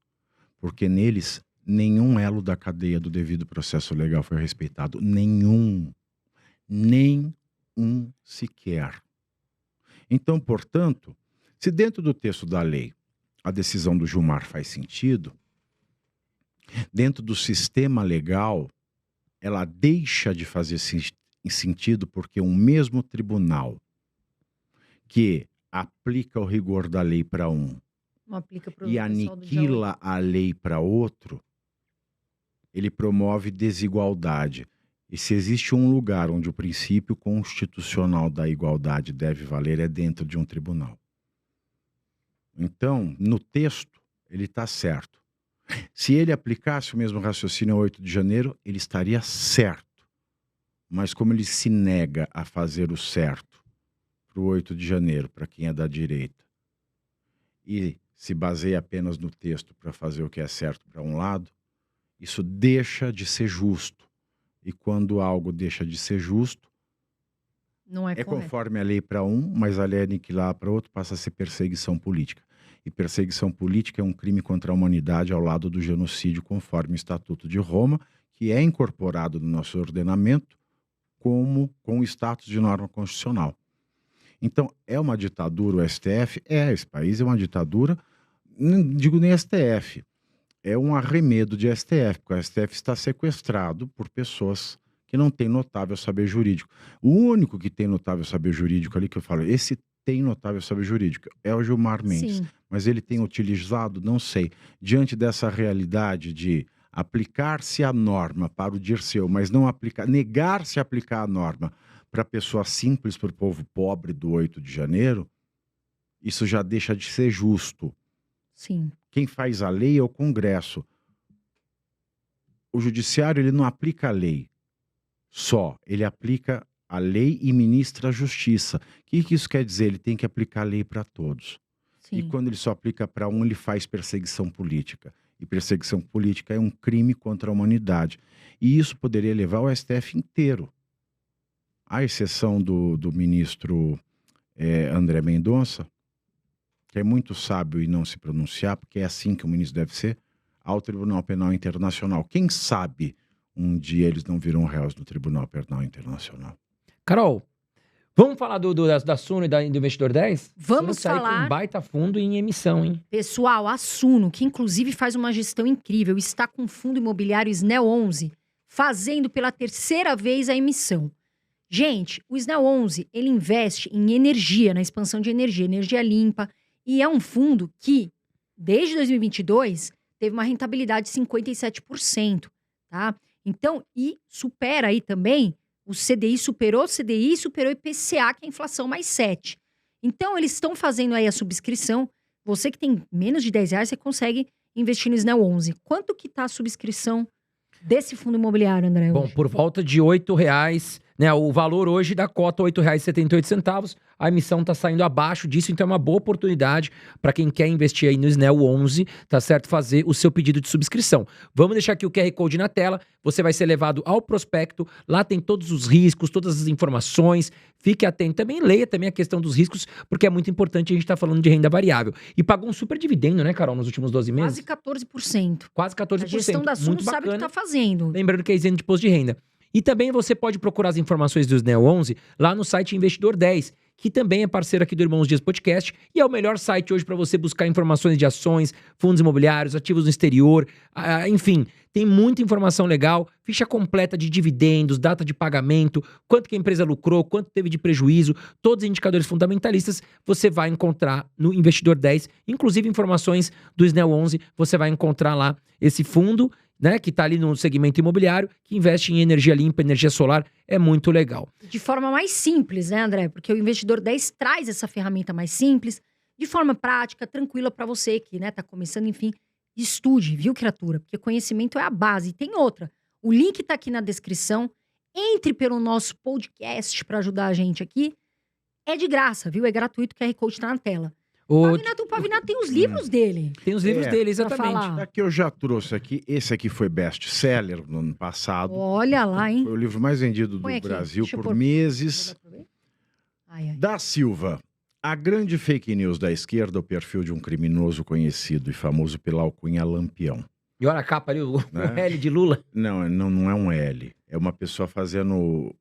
Porque neles, nenhum elo da cadeia do devido processo legal foi respeitado. Nenhum. Nem um sequer. Então, portanto, se dentro do texto da lei a decisão do Gilmar faz sentido, dentro do sistema legal, ela deixa de fazer sentido porque um mesmo tribunal que aplica o rigor da lei para um e aniquila a lei para outro, ele promove desigualdade. E se existe um lugar onde o princípio constitucional da igualdade deve valer, é dentro de um tribunal. Então, no texto, ele está certo. Se ele aplicasse o mesmo raciocínio ao 8 de janeiro, ele estaria certo. Mas como ele se nega a fazer o certo para o 8 de janeiro, para quem é da direita, e se baseia apenas no texto para fazer o que é certo para um lado, isso deixa de ser justo. E quando algo deixa de ser justo, não é conforme a lei para um, mas a lei é aniquilar para outro, passa a ser perseguição política. E perseguição política é um crime contra a humanidade ao lado do genocídio, conforme o Estatuto de Roma, que é incorporado no nosso ordenamento com o status de norma constitucional. Então, é uma ditadura o STF? Esse país é uma ditadura, não digo nem STF, é um arremedo de STF, porque o STF está sequestrado por pessoas que não têm notável saber jurídico. O único que tem notável saber jurídico ali, que eu falo, esse tem notável saber jurídico, é o Gilmar Mendes. Sim. Mas ele tem utilizado, não sei, diante dessa realidade de aplicar-se a norma para o Dirceu, mas não aplicar, negar-se a aplicar a norma para a pessoa simples, para o povo pobre do 8 de janeiro, isso já deixa de ser justo. Sim. Quem faz a lei é o Congresso. O Judiciário, ele não aplica a lei só, ele aplica a lei e ministra a justiça. O que isso quer dizer? Ele tem que aplicar a lei para todos. Sim. E quando ele só aplica para um, ele faz perseguição política. E perseguição política é um crime contra a humanidade. E isso poderia levar o STF inteiro. À exceção do ministro André Mendonça, que é muito sábio e não se pronunciar, porque é assim que o ministro deve ser, ao Tribunal Penal Internacional. Quem sabe um dia eles não viram réus no Tribunal Penal Internacional? Carol, vamos falar da Suno e do Investidor 10? Vamos Suno falar. Com um baita fundo em emissão, hein? Pessoal, a Suno, que inclusive faz uma gestão incrível, está com o fundo imobiliário Snell 11, fazendo pela terceira vez a emissão. Gente, o Snell 11, ele investe em energia, na expansão de energia limpa, e é um fundo que, desde 2022, teve uma rentabilidade de 57%, tá? Então, e supera aí também, o CDI superou o IPCA, que é a inflação mais 7. Então, eles estão fazendo aí a subscrição. Você que tem menos de R$10, você consegue investir no Snell 11. Quanto que tá a subscrição desse fundo imobiliário, André? Bom, hoje? por volta de R$8, né? O valor hoje da cota, R$8,78. A emissão tá saindo abaixo disso, então é uma boa oportunidade para quem quer investir aí no Snell 11, tá certo? Fazer o seu pedido de subscrição. Vamos deixar aqui o QR Code na tela, você vai ser levado ao prospecto, lá tem todos os riscos, todas as informações, fique atento. Também leia também a questão dos riscos, porque é muito importante, a gente tá falando de renda variável. E pagou um super dividendo, né, Carol, nos últimos 12 meses? Quase 14%. Quase 14%. A gestão da Suno muito sabe o que bacana. tá fazendo. Lembrando que é isento de imposto de renda. E também você pode procurar as informações do Snell 11 lá no site Investidor 10, que também é parceiro aqui do Irmãos Dias Podcast e é o melhor site hoje para você buscar informações de ações, fundos imobiliários, ativos no exterior, enfim, tem muita informação legal, ficha completa de dividendos, data de pagamento, quanto que a empresa lucrou, quanto teve de prejuízo, todos os indicadores fundamentalistas você vai encontrar no Investidor 10, inclusive informações do Snell 11, você vai encontrar lá esse fundo, né, que está ali no segmento imobiliário, que investe em energia limpa, energia solar, é muito legal. De forma mais simples, né, André? Porque o Investidor 10 traz essa ferramenta mais simples, de forma prática, tranquila para você que, né, tá começando, enfim. Estude, viu, criatura? Porque conhecimento é a base. E tem outra. O link tá aqui na descrição. Entre pelo nosso podcast para ajudar a gente aqui. É de graça, viu? É gratuito, o QR Code tá na tela. O Pavinato tem os livros dele. Tem os livros dele, Pra exatamente. falar. Aqui eu já trouxe aqui. Esse aqui foi best-seller no ano passado. Olha lá, hein? Foi o livro mais vendido do Põe aqui, Brasil deixa eu por pôr. meses. Ai, ai. Da Silva. A grande fake news da esquerda, o perfil de um criminoso conhecido e famoso pela alcunha Lampião. E olha a capa ali, o Né? L de Lula. Não é um L. É uma pessoa fazendo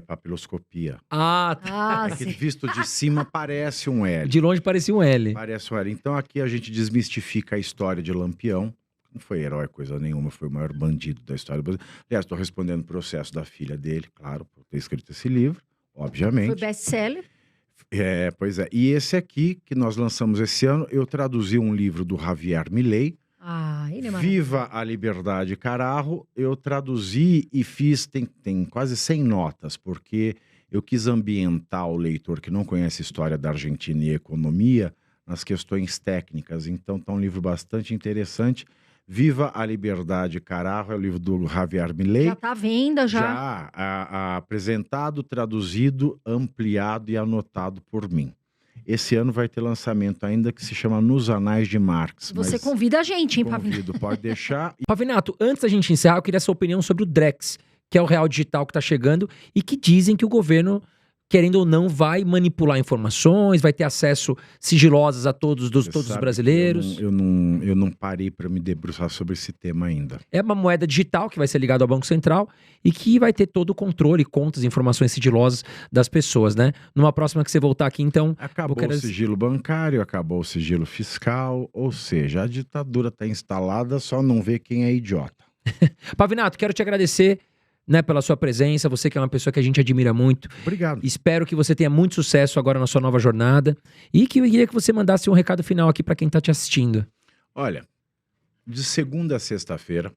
papiloscopia. Ah, tá. Ah, É que sim. visto de cima parece um L. De longe parecia um L. Parece um L. Então aqui a gente desmistifica a história de Lampião. Não foi herói coisa nenhuma, foi o maior bandido da história do Brasil. Aliás, estou respondendo o processo da filha dele, claro, por ter escrito esse livro, Foi obviamente. best-seller. Pois é. E esse aqui, que nós lançamos esse ano, eu traduzi um livro do Javier Milei, Ah, ele é maravilhoso. Viva a Liberdade Carajo. Eu traduzi e fiz, tem quase 100 notas, porque eu quis ambientar o leitor que não conhece a história da Argentina e economia nas questões técnicas. Então tá um livro bastante interessante. Viva a Liberdade Carajo é o livro do Javier Milei. Já tá à venda, já. Já apresentado, traduzido, ampliado e anotado por mim. Esse ano vai ter lançamento ainda que se chama Nos Anais de Marx. Você mas convida a gente, hein, Pavinato? convido, pode deixar. Pavinato, antes da gente encerrar, eu queria a sua opinião sobre o Drex, que é o real digital que tá chegando e que dizem que o governo, querendo ou não, vai manipular informações, vai ter acesso sigilosas a todos Você os sabe que brasileiros. Eu não parei para me debruçar sobre esse tema ainda. É uma moeda digital que vai ser ligada ao Banco Central e que vai ter todo o controle, contas, informações sigilosas das pessoas, né? Numa próxima que você voltar aqui, então... Acabou quero- o sigilo bancário, acabou o sigilo fiscal, ou seja, a ditadura está instalada, só não vê quem é idiota. Pavinato, quero te agradecer, né, pela sua presença, você que é uma pessoa que a gente admira muito. Obrigado. Espero que você tenha muito sucesso agora na sua nova jornada e que eu queria que você mandasse um recado final aqui para quem tá te assistindo. Olha, de segunda a sexta-feira,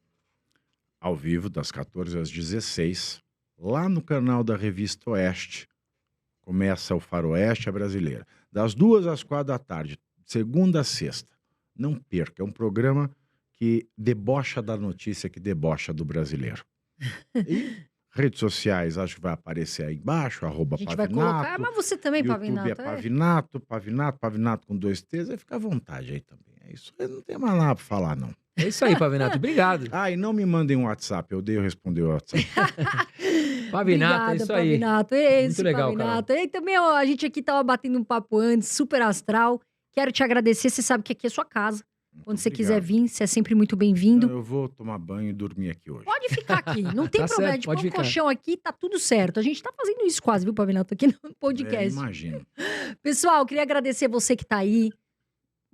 ao vivo, das 14 às 16, lá no canal da Revista Oeste, começa o Faroeste, a Brasileira. Das 2 às 4 da tarde, segunda a sexta. Não perca, é um programa que debocha da notícia, que debocha do brasileiro. E redes sociais, acho que vai aparecer aí embaixo, A gente vai @Pavinato. colocar. Mas você também, YouTube Pavinato. é Pavinato com 2 T's, aí fica à vontade aí também. É isso, aí não tem mais nada pra falar, não. É isso aí, Pavinato. Obrigado. Ah, e não me mandem um WhatsApp, eu odeio responder o WhatsApp. Pavinato, é isso aí. Pavinato. Esse, Muito legal, Pavinato. E também, ó, a gente aqui tava batendo um papo antes, super astral. Quero te agradecer. Você sabe que aqui é sua casa. Quando você quiser vir, você é sempre muito bem-vindo. Não, eu vou tomar banho e dormir aqui hoje. Pode ficar aqui, não tem Tá problema. certo, De pode pôr um ficar. colchão aqui, tá tudo certo. A gente tá fazendo isso quase, viu, Pavinato, aqui no podcast. Imagino. Pessoal, queria agradecer você que tá aí.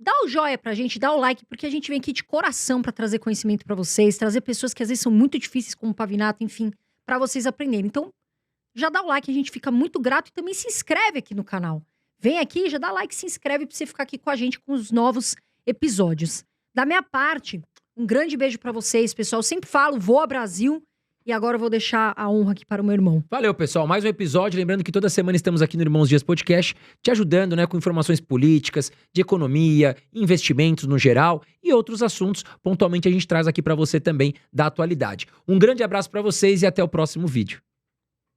Dá o joia pra gente, dá o like, porque a gente vem aqui de coração pra trazer conhecimento pra vocês, trazer pessoas que às vezes são muito difíceis, como o Pavinato, enfim, pra vocês aprenderem. Então, já dá o like, a gente fica muito grato e também se inscreve aqui no canal. Vem aqui, já dá like, se inscreve pra você ficar aqui com a gente com os novos episódios. Da minha parte, um grande beijo pra vocês, pessoal. Eu sempre falo, voa Brasil. E E agora eu vou deixar a honra aqui para o meu irmão. Valeu, pessoal. Mais um episódio. Lembrando que toda semana estamos aqui no Irmãos Dias Podcast, te ajudando, né, com informações políticas, de economia, investimentos no geral e outros assuntos. Pontualmente a gente traz aqui para você também da atualidade. Um grande abraço para vocês e até o próximo vídeo.